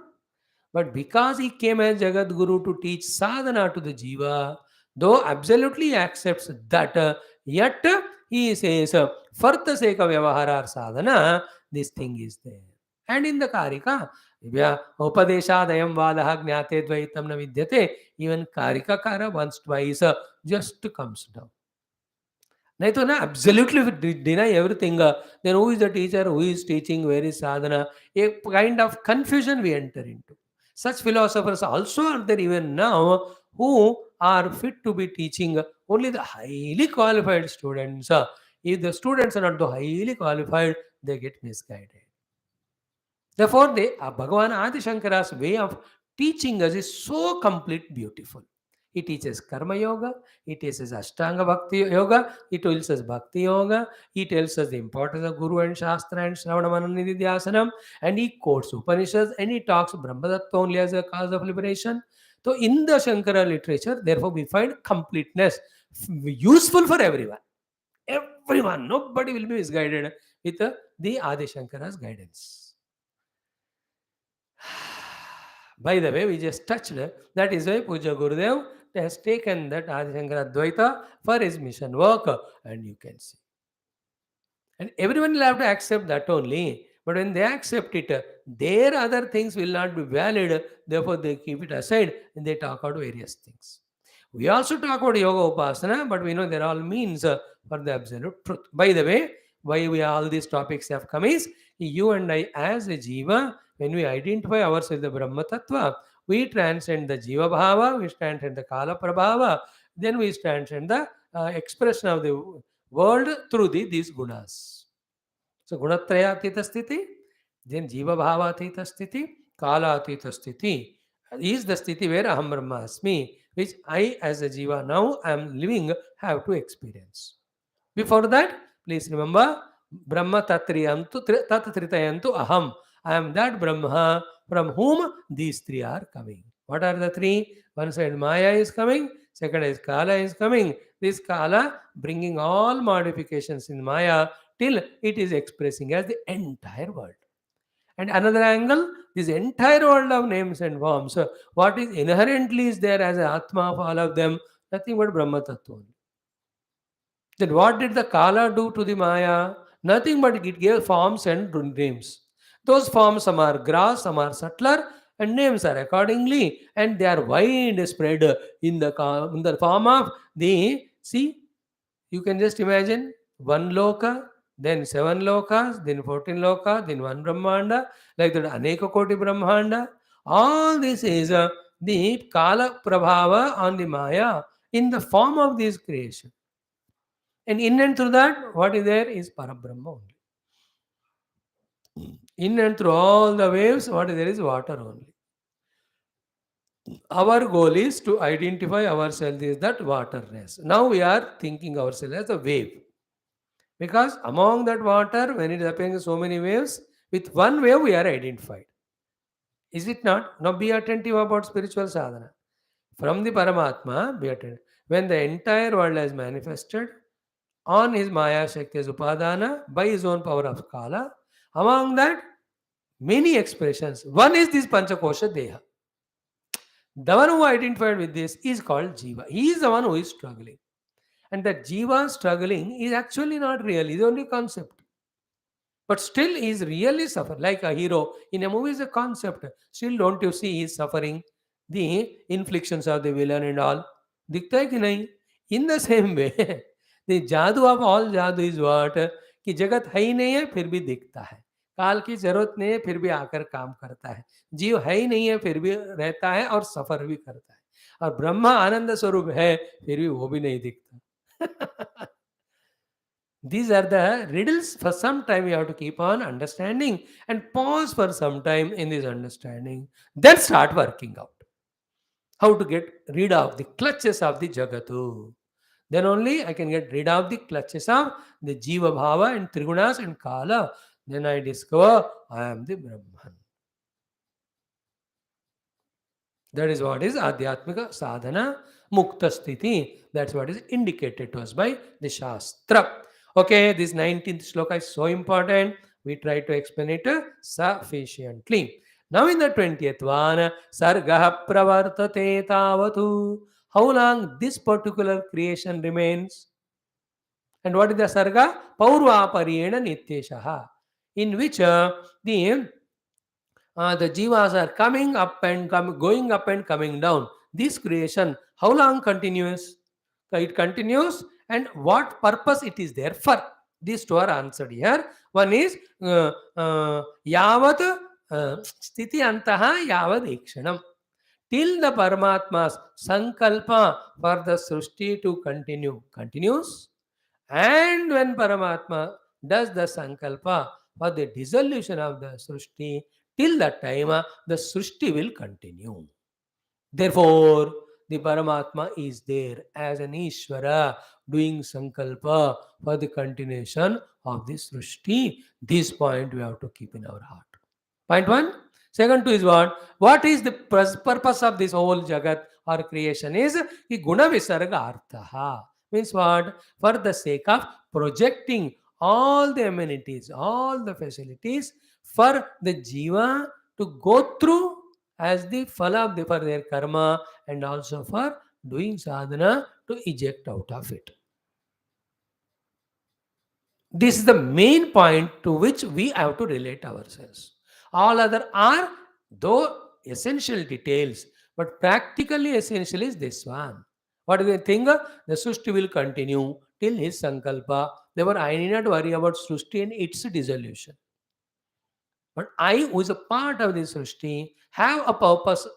But because he came as Jagat Guru to teach sadhana to the Jiva, though absolutely he accepts that, yet he says, for the sake of Vyavahara or sadhana, this thing is there. And in the Karika, Upadeshadayam Vadaha Jnate Dvaitam na Vidyate, even Karika Kara once, twice, just comes down. Nahi to na absolutely deny everything. Then who is the teacher? Who is teaching? Where is sadhana? A kind of confusion we enter into. Such philosophers also are there even now who are fit to be teaching only the highly qualified students. If the students are not the highly qualified, they get misguided. Therefore, Bhagavan Adi Shankara's way of teaching us is so complete, beautiful. He teaches Karma Yoga, he teaches Ashtanga Bhakti Yoga, he tells us Bhakti Yoga, he tells us the importance of Guru and Shastra and Shravana Mananidhyasanam, and he quotes Upanishads and he talks Brahmadatta only as a cause of liberation. So, in the Shankara literature, therefore, we find completeness, useful for everyone. Everyone, nobody will be misguided with the Adi Shankara's guidance. By the way, we just touched that is why Puja Gurudev has taken that Adi Shankara Advaita for his mission work, and you can see. And everyone will have to accept that only. But when they accept it, their other things will not be valid. Therefore, they keep it aside and they talk about various things. We also talk about Yoga Upasana, but we know there are all means for the absolute truth. By the way, why all these topics have come is you and I as a Jiva, when we identify ourselves with the Brahma Tattva, we transcend the Jiva Bhava, we transcend the Kala Prabhava, then we transcend the expression of the world through these gunas. So Gunatraya Atita Sthiti, then Jiva Bhava Atita Sthiti, Kala Atita Sthiti is the Sthiti where Aham Brahma Asmi, which I as a Jiva now am living have to experience. Before that, please remember Brahma Tatriyantu Tatritayantu Aham. I am that Brahma from whom these three are coming. What are the three? One side Maya is coming, second is Kala is coming. This Kala bringing all modifications in Maya till it is expressing as the entire world. And another angle, this entire world of names and forms, what is inherently is there as an Atma of all of them? Nothing but Brahma Tattva. Then what did the Kala do to the Maya? Nothing but it gave forms and names. Those forms, some are gross, some are subtler, and names are accordingly, and they are wide spread in the form of the, see, you can just imagine one loka, then 7 lokas, then 14 loka, then one Brahmanda, like that Aneka Koti Brahmanda. All this is the Kala Prabhava on the Maya in the form of this creation. And in and through that, what is there is Parabrahma only. In and through all the waves, what is there is water only. Our goal is to identify ourselves as that waterness. Now we are thinking ourselves as a wave. Because among that water, when it is appearing so many waves, with one wave we are identified. Is it not? Now be attentive about spiritual sadhana. From the Paramatma, be attentive. When the entire world has manifested, on his Maya Shakti as Upadana by his own power of Kala. Among that, many expressions. One is this Panchakosha Deha. The one who identified with this is called Jiva. He is the one who is struggling. And that Jiva struggling is actually not real, it's only concept. But still he is really suffering. Like a hero in a movie is a concept. Still don't you see he is suffering the inflictions of the villain and all? Dikhta hai ki nahi? In the same way, the जादू of all जादू is what कि जगत है ही नहीं है फिर भी दिखता है, काल की जरूरत नहीं है फिर भी आकर काम करता है, जीव है ही नहीं है फिर भी रहता है और सफर भी करता है, और ब्रह्मा आनंद स्वरूप है फिर भी वो भी नहीं दिखता. These are the riddles. For some time, you have to keep on understanding and pause for some time in this understanding. Then start working out how to get rid of the clutches of the Jagatu. Then only I can get rid of the clutches of the Jiva Bhava and Trigunas and Kala. Then I discover I am the Brahman. That is what is Adhyatmika Sadhana Mukta Sthiti. That's what is indicated to us by the Shastra. Okay, this 19th sloka is so important. We try to explain it sufficiently. Now in the 20th one, Sargaha Pravartate Tavatu. How long this particular creation remains? And what is the Sarga? Paurva Pariyena Nityeshaha. In which the jivas are coming up and going up and coming down. This creation, how long continues? So it continues, and what purpose it is there for? These two are answered here. One is yavat sthiti antaha yavad ikshanam. Till the Paramatma's sankalpa for the srushti to continue continues, and when Paramatma does the sankalpa for the dissolution of the Srushti, till that time the Srushti will continue. Therefore, the Paramatma is there as an Ishvara doing sankalpa for the continuation of the Srushti. This point we have to keep in our heart. Point one. Second two is what? What is the purpose of this whole Jagat or creation is the Guna Visarga Arthaha. Means what? For the sake of projecting all the amenities, all the facilities for the Jiva to go through as the phala of for their karma, and also for doing sadhana to eject out of it. This is the main point to which we have to relate ourselves. All other are though essential details, but practically essential is this one. What do you think? The Srushti will continue till his Sankalpa. Therefore, I need not worry about Srushti and its dissolution. But I, who is a part of this Srushti, have a purpose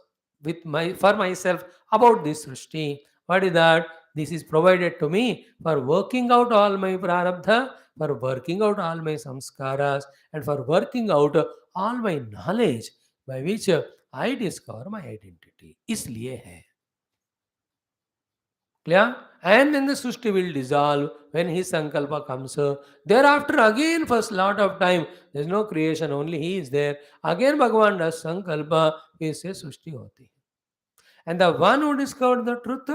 for myself about this Srushti. What is that? This is provided to me for working out all my prarabdha, for working out all my samskaras, and for working out all my knowledge by which I discover my identity. इसलिए है. Clear? And then the Srushti will dissolve when his Sankalpa comes. Thereafter, again, for a lot of time, there is no creation, only he is there. Again, Bhagavan does Sankalpa, he says Srushti hoti. And the one who discovered the truth,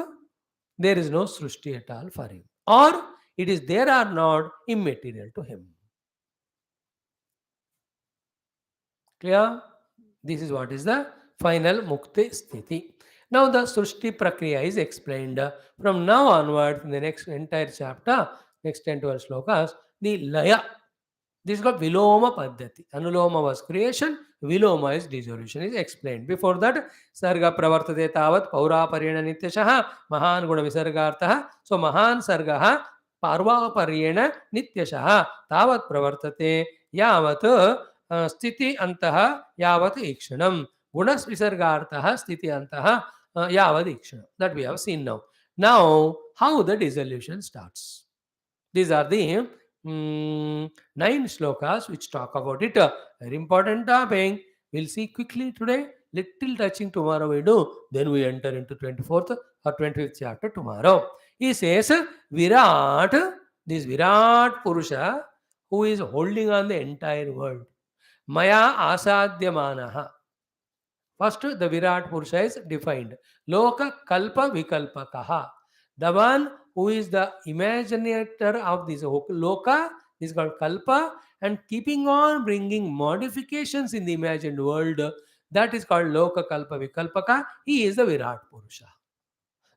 there is no Srushti at all for him. Or it is there or not immaterial to him. Clear? This is what is the final Mukti Sthiti. Now the Srushti Prakriya is explained from now onwards in the next entire chapter, next 10 12 slokas, the Laya. This is called Viloma Paddhati. Anuloma was creation, Viloma is dissolution, is explained. Before that, Sarga Pravartate Tavat, Paura Pariyena Nityashaha, Mahan Guna Visargartaha. So Mahan Sargaha, Parva Pariyena Nityashaha, Tavat Pravartate, Yavat Sthiti Antaha, Yavat Ikshanam. Gunas Visargartaha, Sthiti Antaha, Yavad Ikshanam. That we have seen now. Now, how the dissolution starts. These are the 9 slokas which talk about it. Very important topic. We'll see quickly today. Little touching tomorrow we do. Then we enter into 24th or 25th chapter tomorrow. He says, Virat, this Virat Purusha, who is holding on the entire world. Maya asadhyamanaha. First, the Virat Purusha is defined. Loka kalpa vikalpakaha. The one who is the imaginator of this loka is called kalpa, and keeping on bringing modifications in the imagined world, that is called loka kalpa vikalpaka. He is the Virat Purusha.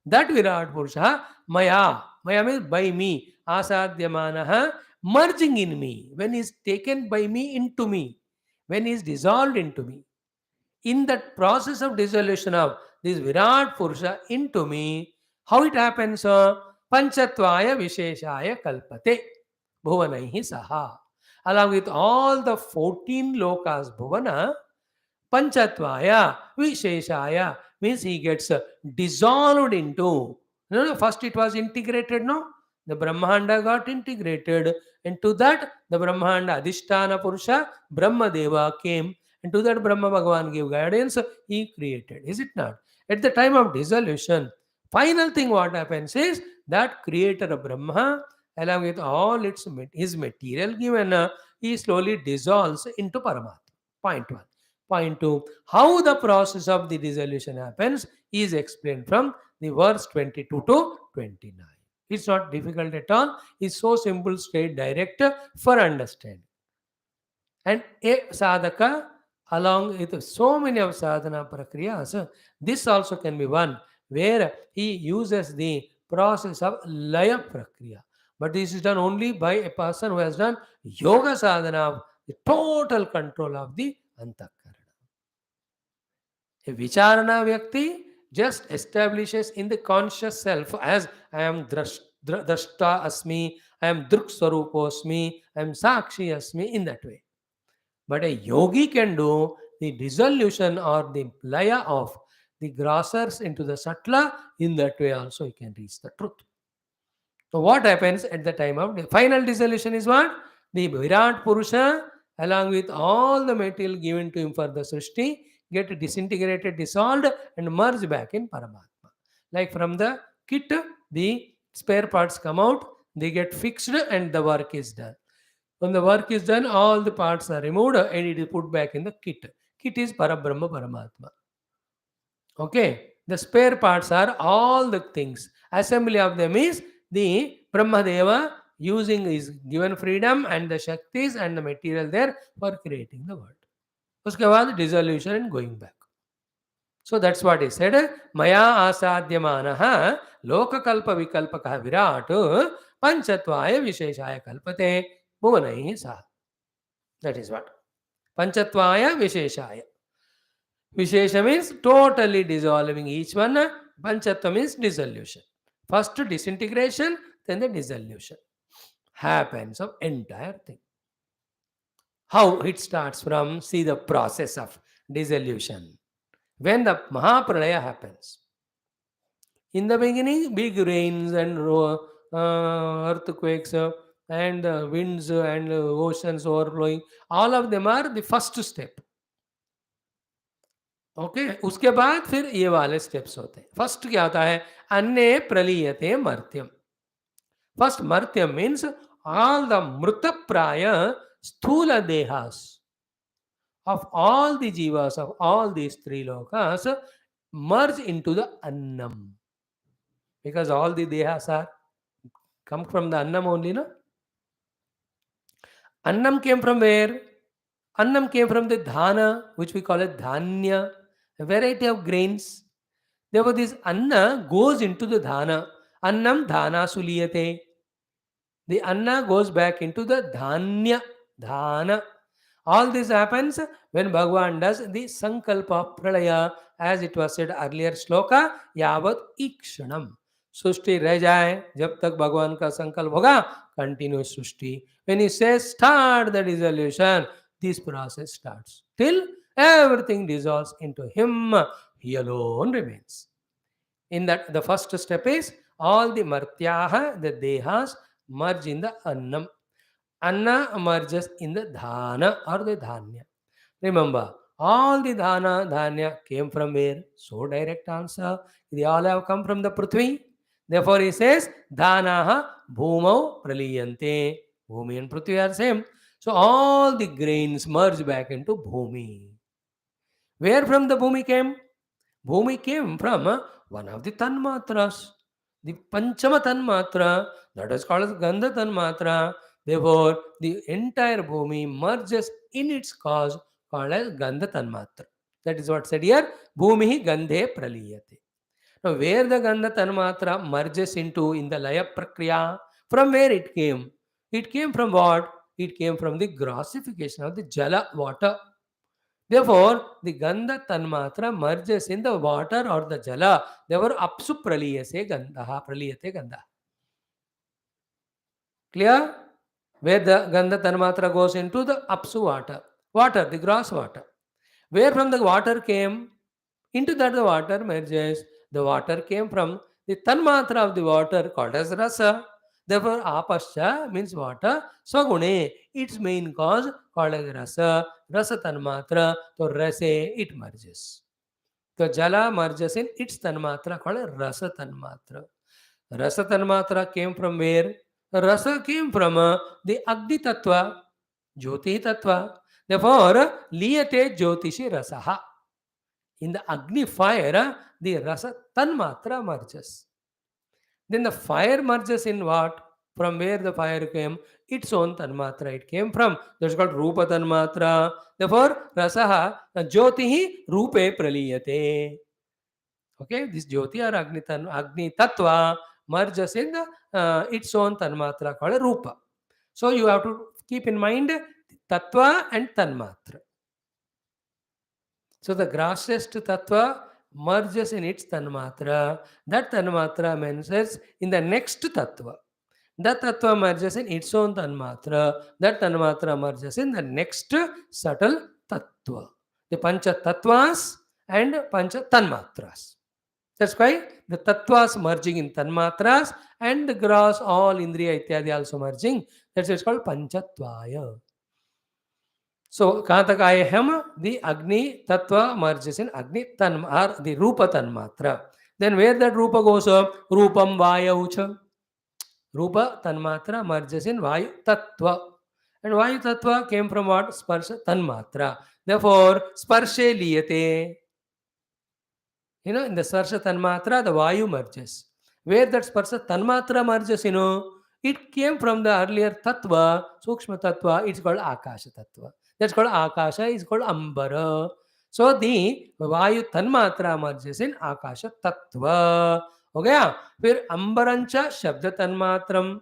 That Virat Purusha, maya means by me, asadhyamanaha, merging in me, when he is taken by me into me, when he is dissolved into me. In that process of dissolution of this Virat Purusha into me, how it happens? Panchatvaya Visheshaya Kalpate Bhuvanaihi Saha. Along with all the 14 lokas Bhuvana, Panchatvaya Visheshaya means he gets dissolved into. First it was integrated, no? the Brahmanda got integrated, and to that the Brahmanda Adhisthana Purusha Brahmadeva came, and to that Brahma Bhagavan gave guidance, he created. Is it not? At the time of dissolution, final thing what happens is that creator of Brahma, along with all his material given, he slowly dissolves into Paramatma. Point one. Point two, how the process of the dissolution happens is explained from the verse 22 to 29. It's not difficult at all. It's so simple, straight, direct for understanding. And a sadhaka, along with so many of sadhana prakriyas, this also can be one where he uses the process of laya prakriya. But this is done only by a person who has done yoga sadhana of the total control of the antakarana. A vicharana vyakti just establishes in the conscious self as I am drashta asmi, I am druk swaruposmi, I am sakshi asmi, in that way. But a yogi can do the dissolution or the laya of the grossers into the subtler. In that way also he can reach the truth. So what happens at the time of the final dissolution is what? The Virat Purusha, along with all the material given to him for the Srishti, get disintegrated, dissolved, and merge back in Paramatma. Like from the kit, the spare parts come out, they get fixed, and the work is done. When the work is done, all the parts are removed and it is put back in the kit. Kit is Parabrahma Paramatma. Okay, the spare parts are all the things. Assembly of them is the Brahmadeva using his given freedom and the Shaktis and the material there for creating the world. Uske baad dissolution and going back. So that's what he said. Maya asadhyamanaha lokakalpa vikalpakaha virat panchatvaya visheshaya kalpate bhuvanaihi sa. That is what. Panchatvaya visheshaya. Vishesha means totally dissolving each one. Panchatva means dissolution. First disintegration, then the dissolution happens of entire thing. How it starts from, see the process of dissolution. When the Mahapralaya happens. In the beginning, big rains and earthquakes and winds and oceans overflowing, all of them are the first step. Okay उसके बाद फिर ये वाले steps होते हैं. First क्या होता है? अन्ने प्रलीयते मर्त्यम. फर्स्ट मर्त्यम मीन्स ऑल द मृतप्राय स्थूल देहास of all the jivas of all these three lokas merge into the annam, because all the dehas are come from the annam only, no? Annam came from where? Annam came from the dhana, which we call it dhanya, a variety of grains. Therefore, this anna goes into the dhana. Annam dhana suliyate. The anna goes back into the dhanya, dhana. All this happens when Bhagavan does the sankalpa pralaya, as it was said earlier shloka, yavat ikshanam. सृष्टि रह जाए जब तक भगवान का संकल्प होगा, continue Srishti. When he says start the dissolution, this process starts till everything dissolves into him. He alone remains. In that, the first step is all the martyaha, the dehas, merge in the annam. Anna merges in the dhana or the dhanya. Remember, all the dhana, dhanya came from where? So direct answer. They all have come from the Prithvi. Therefore, he says, dhanaha bhumau praliyante. Bhumi and Prithvi are same. So, all the grains merge back into Bhumi. Where from the Bhumi came? Bhumi came from one of the Tanmatras. The Panchama Tanmatra, that is called as Gandha Tanmatra. Therefore, the entire Bhumi merges in its cause called as Gandha Tanmatra. That is what said here, Bhumihi Gandhe Praliyate. Now, where the Gandha Tanmatra merges into in the Laya Prakriya, from where it came? It came from what? It came from the grossification of the Jala, water. Therefore, the Gandha Tanmatra merges in the water or the Jala. Therefore, Apsu Praliyase Gandha, Praliyate Gandha. Clear? Where the Gandha Tanmatra goes into the Apsu water. Water, the gross water. Where from the water came? Into that the water merges. The water came from the Tanmatra of the water called as Rasa. Therefore, apascha means what? Swagune, its main cause called as rasa, rasa tanmatra, so rase, it merges. So jala merges in its tanmatra called as rasa tanmatra. Rasa tanmatra came from where? Rasa came from the Agni tattva, Jyoti tattva. Therefore, liyate jyotishi rasaha. In the Agni fire, the rasa tanmatra merges. Then the fire merges in what? From where the fire came? Its own tanmatra. It came from, that's called Rupa tanmatra. Therefore, rasaha jyotihi rupe praliyate. Okay, this jyoti or Agni tattva merges in the, its own tanmatra called Rupa. So you have to keep in mind tattva and tanmatra. So the grossest tattva merges in its tanmatra. That tanmatra merges in the next tattva. That tattva merges in its own tanmatra. That tanmatra merges in the next subtle tattva. The pancha tattvas and pancha tanmatras. That's why the tattvas merging in tanmatras and the gross all indriya ityadi also merging. That's why it's called panchatvaya. So Kantakayam, the Agni Tattva merges in Agni Tan or the Rupa Tanmatra. Then where that Rupa goes up, Rupam Vayaucha. Rupa Tanmatra merges in Vayu Tattva. And Vayu Tattva came from what? Sparsha Tanmatra. Therefore, Sparshe Liyate. You know, in the Sparsha Tanmatra, the Vayu merges. Where that Sparsha Tanmatra merges, you know, it came from the earlier Tattva, Sukshma Tattva, it's called Akasha Tattva. That's called Akasha, is called Ambara. So the Vayu Tanmatra merges in Akasha Tattva. Okay? फिर अंबरंच शब्द तन्मात्रम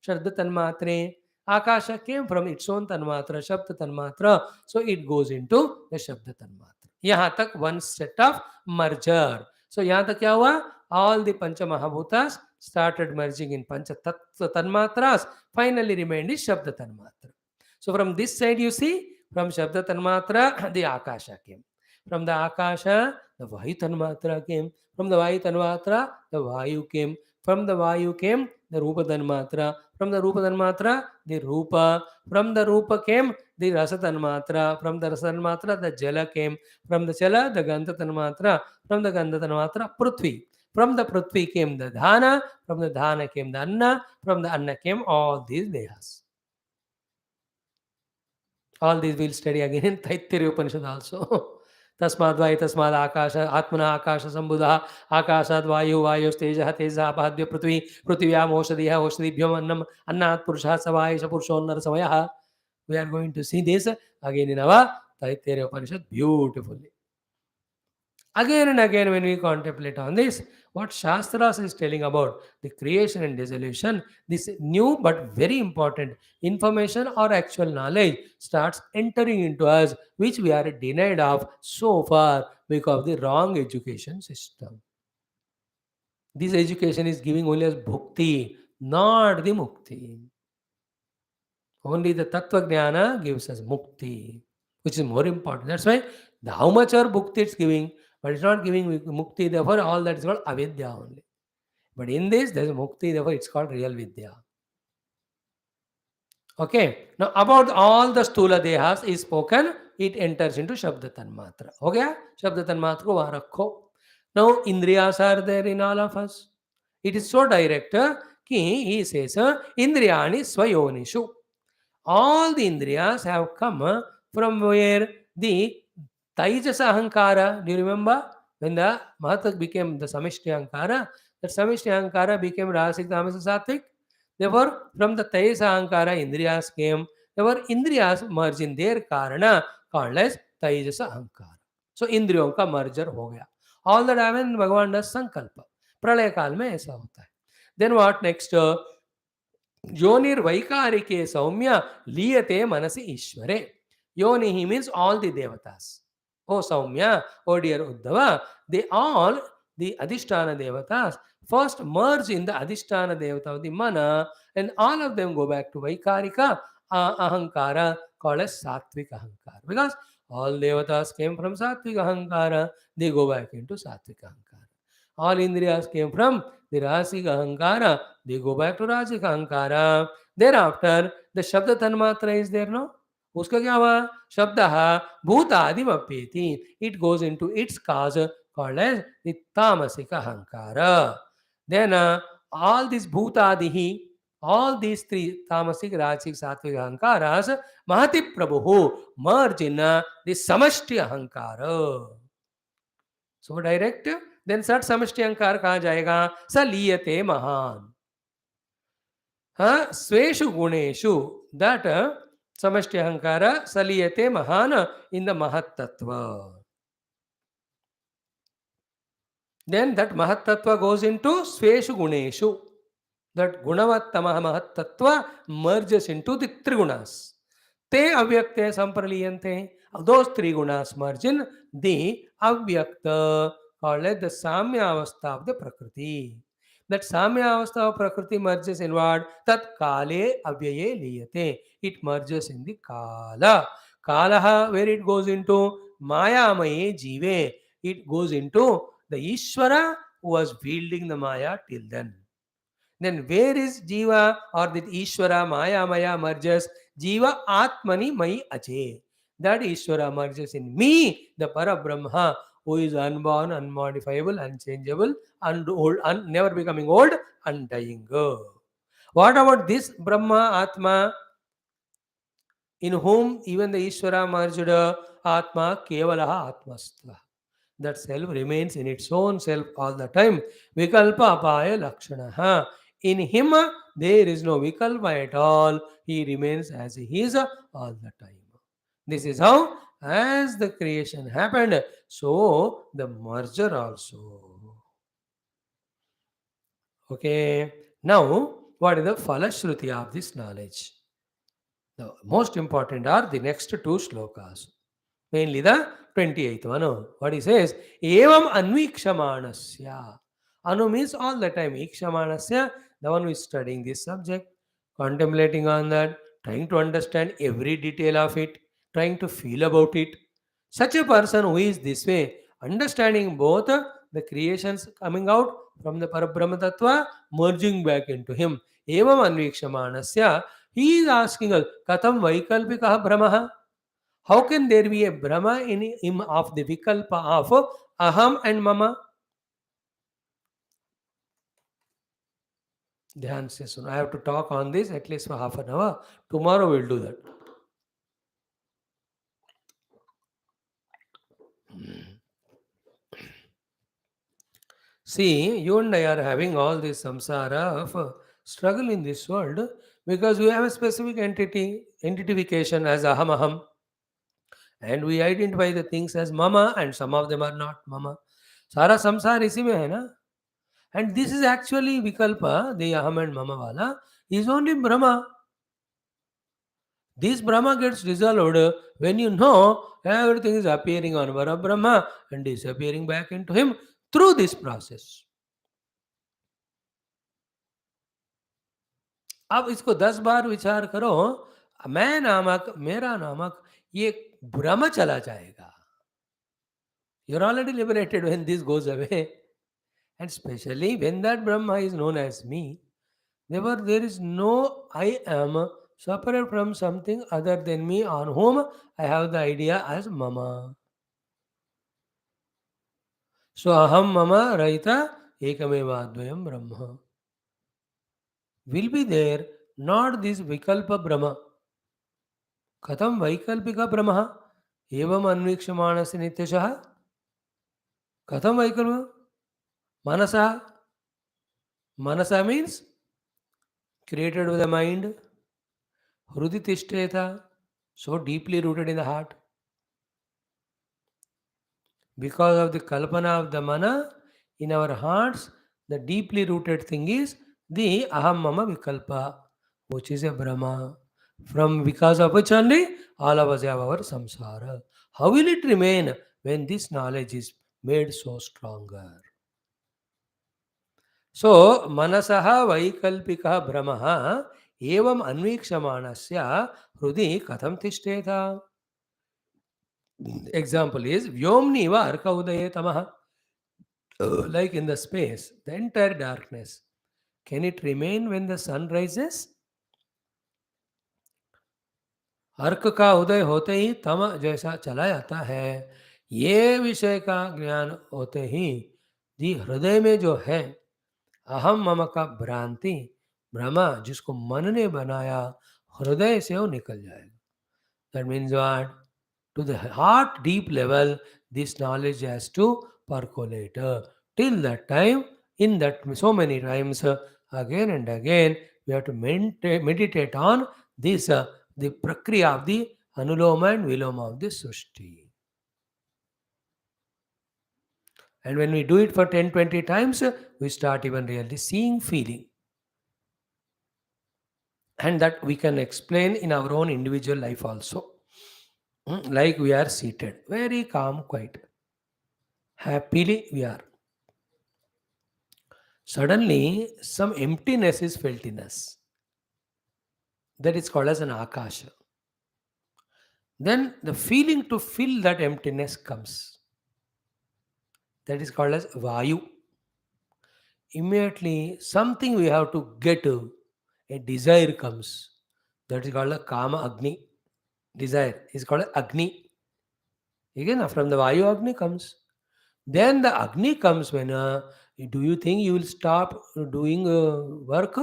शब्द तन्मात्रे Akasha came from its own tanmatra, shabda tanmatra, so it goes into the shabda tanmatra. यहाँ तक one set of merger. So यहाँ तक क्या हुआ? All the pancha mahabhutas started merging in pancha tattva tanmatras, finally remained is shabda tanmatra. So from this side you see, from shabda tanmatra the Akasha came. From the Akasha the Vayu tanmatra came. From the Vayu tanmatra the Vayu came. From the Vayu came the Rupa tanmatra. From the Rupa tanmatra the Rupa. From the Rupa came the Rasa tanmatra. From the Rasa tanmatra the Jala came. From the Jala the Gandha tanmatra. From the Gandha tanmatra Prithvi. From the Prithvi came the Dhana. From the Dhana came the Anna. From the Anna came all these Dehas. All these we'll study again in Taittiriya Upanishad also. तस्माद् वायु तस्माद् आकाश आत्मना आकाश संबुधः आकाशाद् वायु वायुस्तेजः तेजः अपाद्य पृथ्वी पृथिव्याम् ओषधिः ओषधिभ्यम् अन्नम् अन्नात् पुरुषः स वायुः पुरुषोन्नर समयः. We are going to see this again in our Taittiriya Upanishad beautifully. Again and again when we contemplate on this, what Shastras is telling about the creation and dissolution, this new but very important information or actual knowledge starts entering into us, which we are denied of so far because of the wrong education system. This education is giving only us bhukti, not the mukti. Only the Tattva Jnana gives us mukti, which is more important. That's why how much or bhukti it's giving, but it's not giving mukti, therefore all that is called avidya only. But in this, there is mukti, therefore it's called real vidya. Okay, now about all the stula dehas is spoken, it enters into Shabda Tanmatra. Okay, Shabda Tanmatra ko wahan rakho. Now Indriyas are there in all of us. It is so direct ki he says Indriyani Swayonishu. All the Indriyas have come from where the Taijasa Ahankara, do you remember? When the Mahatak became the Samishti Ahankara, that Samishti Ahankara became Rasik Tamasa Satvik. Therefore, from the Taijasa Ahankara, Indriyas came. Therefore, Indriyas merge in their Karana called as Taijasa Ahankara. So, Indriyon ka merger ho gaya. All that happened, Bhagavan does Sankalpa. Pralaya Kal mein aisa hota hai. Then what next? Yonirvaikarike Saumya liyate manasi Ishvare. Yonihi means all the devatas. Oh Saumya, oh dear Uddhava, they all, the Adhisthana devatas, first merge in the Adhisthana devata of the Mana, and all of them go back to Vaikarika Ahankara, called as Satvik Ahankara. Because all devatas came from Satvik Ahankara, they go back into Satvik Ahankara. All Indriyas came from the Rasika Ahankara, they go back to Rasika Ahankara. Thereafter, the Shabda Tanmatra is there, no? उसका क्या हुआ? शब्द भूत आदि मप्येति. It goes into its cause called as the tamasika ahankara. Then all these bhutadihi, all these three tamasic, rajasic, sattvic ahankaras, mahati prabhu merge in the samashti ahankara. So direct, then sat samashti ahankar कहाँ जाएगा? स लीयते महान. स्वेषु गुणेषु, that samashti ahankara saliyate mahana in the mahattattva. Then that mahattattva goes into sveshu guneshu. That gunavattama mahattattva merges into the trigunas. Te avyakte sampraliyante. Those three gunas merge in the avyakta, called as the samya avastha of the prakriti. That samya avastha of prakriti merges in what? Tat kale avyaye liyate. It merges in the kala. Kalaha, where it goes into? Mayamaye jive. It goes into the Ishvara who was wielding the Maya till then. Then where is Jiva or the Ishvara Maya Maya merges? Jiva Atmani Mai Ache. That Ishvara merges in me, the Parabrahma, who is unborn, unmodifiable, unchangeable, old, never becoming old, undying. What about this Brahma Atma, in whom even the Ishvara merged? Atma Kevalaha Atmastva. That self remains in its own self all the time. Vikalpa apaya lakshanaha. In him, there is no vikalpa at all. He remains as he is all the time. This is how, as the creation happened, so the merger also. Okay. Now, what is the falashruti of this knowledge? The most important are the next two shlokas. Mainly the 28th one. What he says, Evam Anvikshamanasya. Anu means all the time. Ikshamanasya, the one who is studying this subject, contemplating on that, trying to understand every detail of it, trying to feel about it. Such a person who is this way, understanding both the creations coming out from the Parabrahma Tattva, merging back into him. Evam Anvikshamanasya. He is asking us, Katham Vaikalpika Brahmaha? How can there be a Brahma in him of the Vikalpa of Aham and Mama? Dhyan se suno. I have to talk on this at least for half an hour. Tomorrow we'll do that. See, you and I are having all this samsara of struggle in this world because we have a specific identification as Aham Aham. And we identify the things as Mama and some of them are not Mama. सारा संसार इसी में है ना. And this is actually Vikalpa, the Aham and Mama wala, is only Brahma. This Brahma gets dissolved when you know everything is appearing on Brahma and disappearing back into him through this process. अब इसको 10 बार विचार करो, मैं नामक, मेरा नामक, ये ब्रह्म चला जाएगा. You're already liberated when this goes away. And especially when that Brahma is known as me, therefore there is no I am separate from something other than me on whom I have the idea as Mama. So Aham Mama Raita Ekameva Advayam Brahma. Will be there, not this Vikalpa Brahma. Katham Vaikalpika Brahma Evam Anvikshamanasi Nityashaha. Katham Vaikalpa Manasa. Manasa means created with the mind. Hrudi Tishteta, so deeply rooted in the heart. Because of the kalpana of the mana in our hearts, the deeply rooted thing is the Aham Mama Vikalpa, which is a Brahma. From because of which only all of us have our samsara. How will it remain when this knowledge is made so stronger? So, Manasaha Vaikalpika Brahmaha Evam Anvikshamanasya Hrudi Katham Tishteta. Example is Vyomni va Arka Udaye Tamaha. like in the space, the entire darkness. Can it remain when the sun rises? अर्क का उदय होते ही तम जैसा चला जाता है, ये विषय का ज्ञान होते ही जी हृदय में जो है अहम मम का भ्रांति भ्रमा जिसको मन ने बनाया, हृदय से वो निकल जाएगा. That means what? To the heart deep level, this knowledge has to percolate. Till that time, in that so many times, again and again, we have to meditate on this, the prakriya of the anuloma and viloma of the sushti. And when we do it for 10, 20 times, we start even really seeing, feeling. And that we can explain in our own individual life also. Like we are seated, very calm, quiet. Happily we are. Suddenly, some emptiness is felt in us. That is called as an akasha. Then the feeling to fill that emptiness comes. That is called as vayu. Immediately, something we have to get to, a desire comes. That is called a kama agni. Desire is called agni. Again, from the vayu agni comes. Then the agni comes when, do you think you will stop doing work?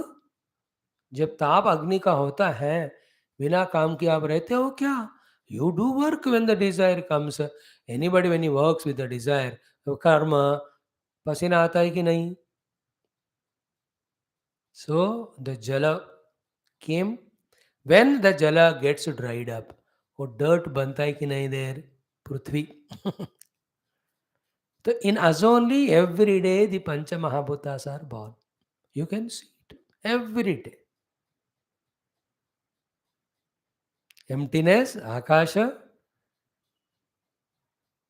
जब ताप अग्नि का होता है, बिना काम के आप रहते हो क्या? You do work when the desire comes. Anybody when he works with the desire, तो कर्म, पसीना आता है कि नहीं? So the jal came, when the jal gets dried up, वो डर्ट बनता है कि नहीं देर? पृथ्वी. तो in us only every day the panch mahabhutas are born. You can see it every day. Emptiness, akasha,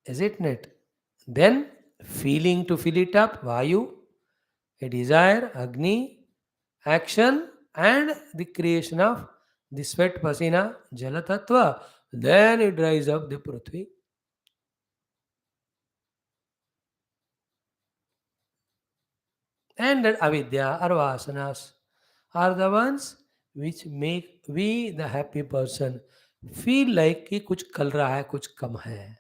is it not? Then feeling to fill it up, vayu, a desire, agni, action, and the creation of the sweat, pasina, jala tattva. Then it dries up the prithvi. And that avidya or vasanas are the ones which make we, the happy person, feel like कि कुछ कल रहा है, कुछ कम है.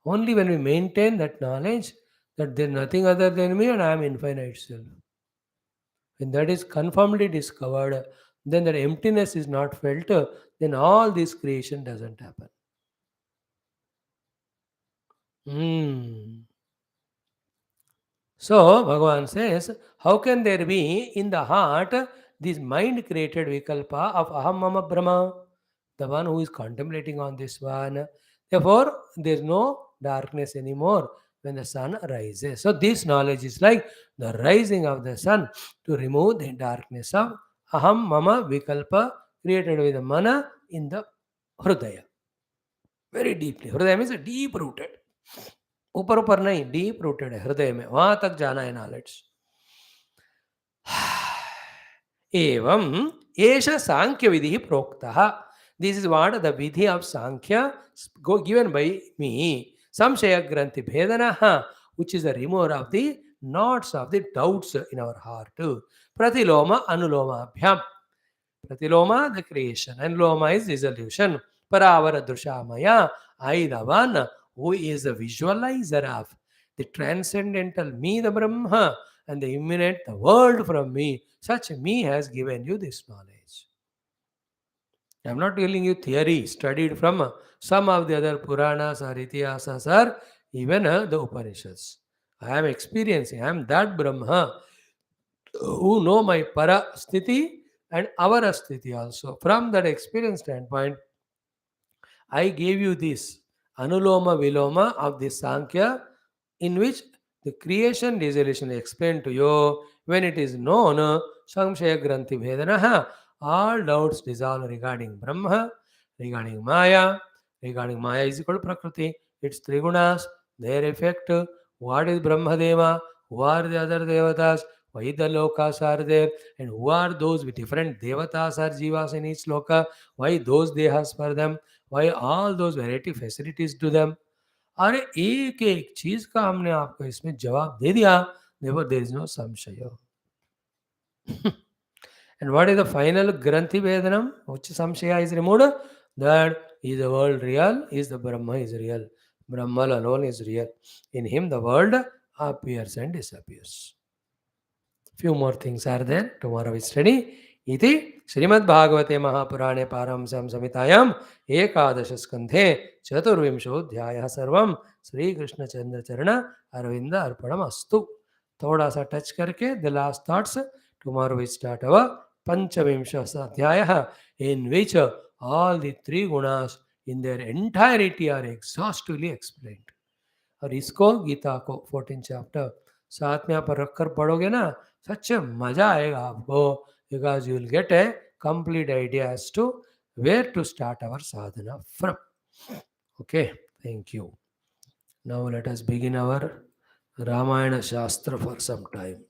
Only when we maintain that knowledge that there is nothing other than me and I am infinite self. When that is confirmedly discovered, then that emptiness is not felt, then all this creation doesn't happen. So, Bhagavan says, how can there be in the heart this mind created vikalpa of aham mama brahma? The one who is contemplating on this one. Therefore, there is no darkness anymore when the sun rises. So, this knowledge is like the rising of the sun to remove the darkness of aham mama vikalpa created with the mana in the hrudaya. Very deeply. Hrudaya means deep rooted. ऊपर ऊपर नहीं, deep rooted है हृदय में, वहां तक जाना है नॉलेज. एवं एष सांख्य विधि प्रोक्तः. This is what the vidhi of Sankhya given by me. संशय ग्रंथि भेदनः, which is the remover of the knots of the doubts in our heart. Pratiloma anulomabhyam. Pratiloma, the creation, and loma is dissolution. Paravara drushamaya, I the one who is the visualizer of the transcendental me, the Brahma, and the immanent, the world from me. Such me has given you this knowledge. I am not telling you theory studied from some of the other Puranas or Itihasas or even the Upanishads. I am experiencing, I am that Brahma who know my para sthiti and our asthiti also. From that experience standpoint, I gave you this anuloma viloma of the Sankhya, in which the creation dissolution is explained to you. When it is known, samshaya granthi vedanaha, all doubts dissolve regarding Brahma, regarding Maya is equal to Prakriti, its trigunas, their effect, what is Brahma Deva, who are the other devatas, why the lokas are there, and who are those with different devatas or jivas in each loka, why those dehas for them, why all those variety facilities to them. अरे एक एक चीज का हमने आपको इसमें जवाब दे दिया. There is no samshaya. And what is the final Granthi Vedanam? Which samshaya is removed? That is the world real, is the Brahma is real. Brahman alone is real. In him the world appears and disappears. Few more things are there. Tomorrow we study. Iti Srimad Bhagavate Mahapurane Paramsam Samhitayam Ekadasha Skandhe Chaturvimsho Dhyaya Sarvam Sri Krishna Chandra Charana Arvinda Arpanam Astu. थोड़ा सा touch करके the last thoughts. Tomorrow we start our पंचविंशः अध्यायः in which all the three gunas in their entirety are exhaustively explained. और इसको गीता को 14 chapter साथ में आप रख कर पढ़ोगे ना, सच मजा आएगा आपको, because you will get a complete idea as to where to start our sadhana from. Okay, thank you. Now let us begin our Ramayana Shastra for some time.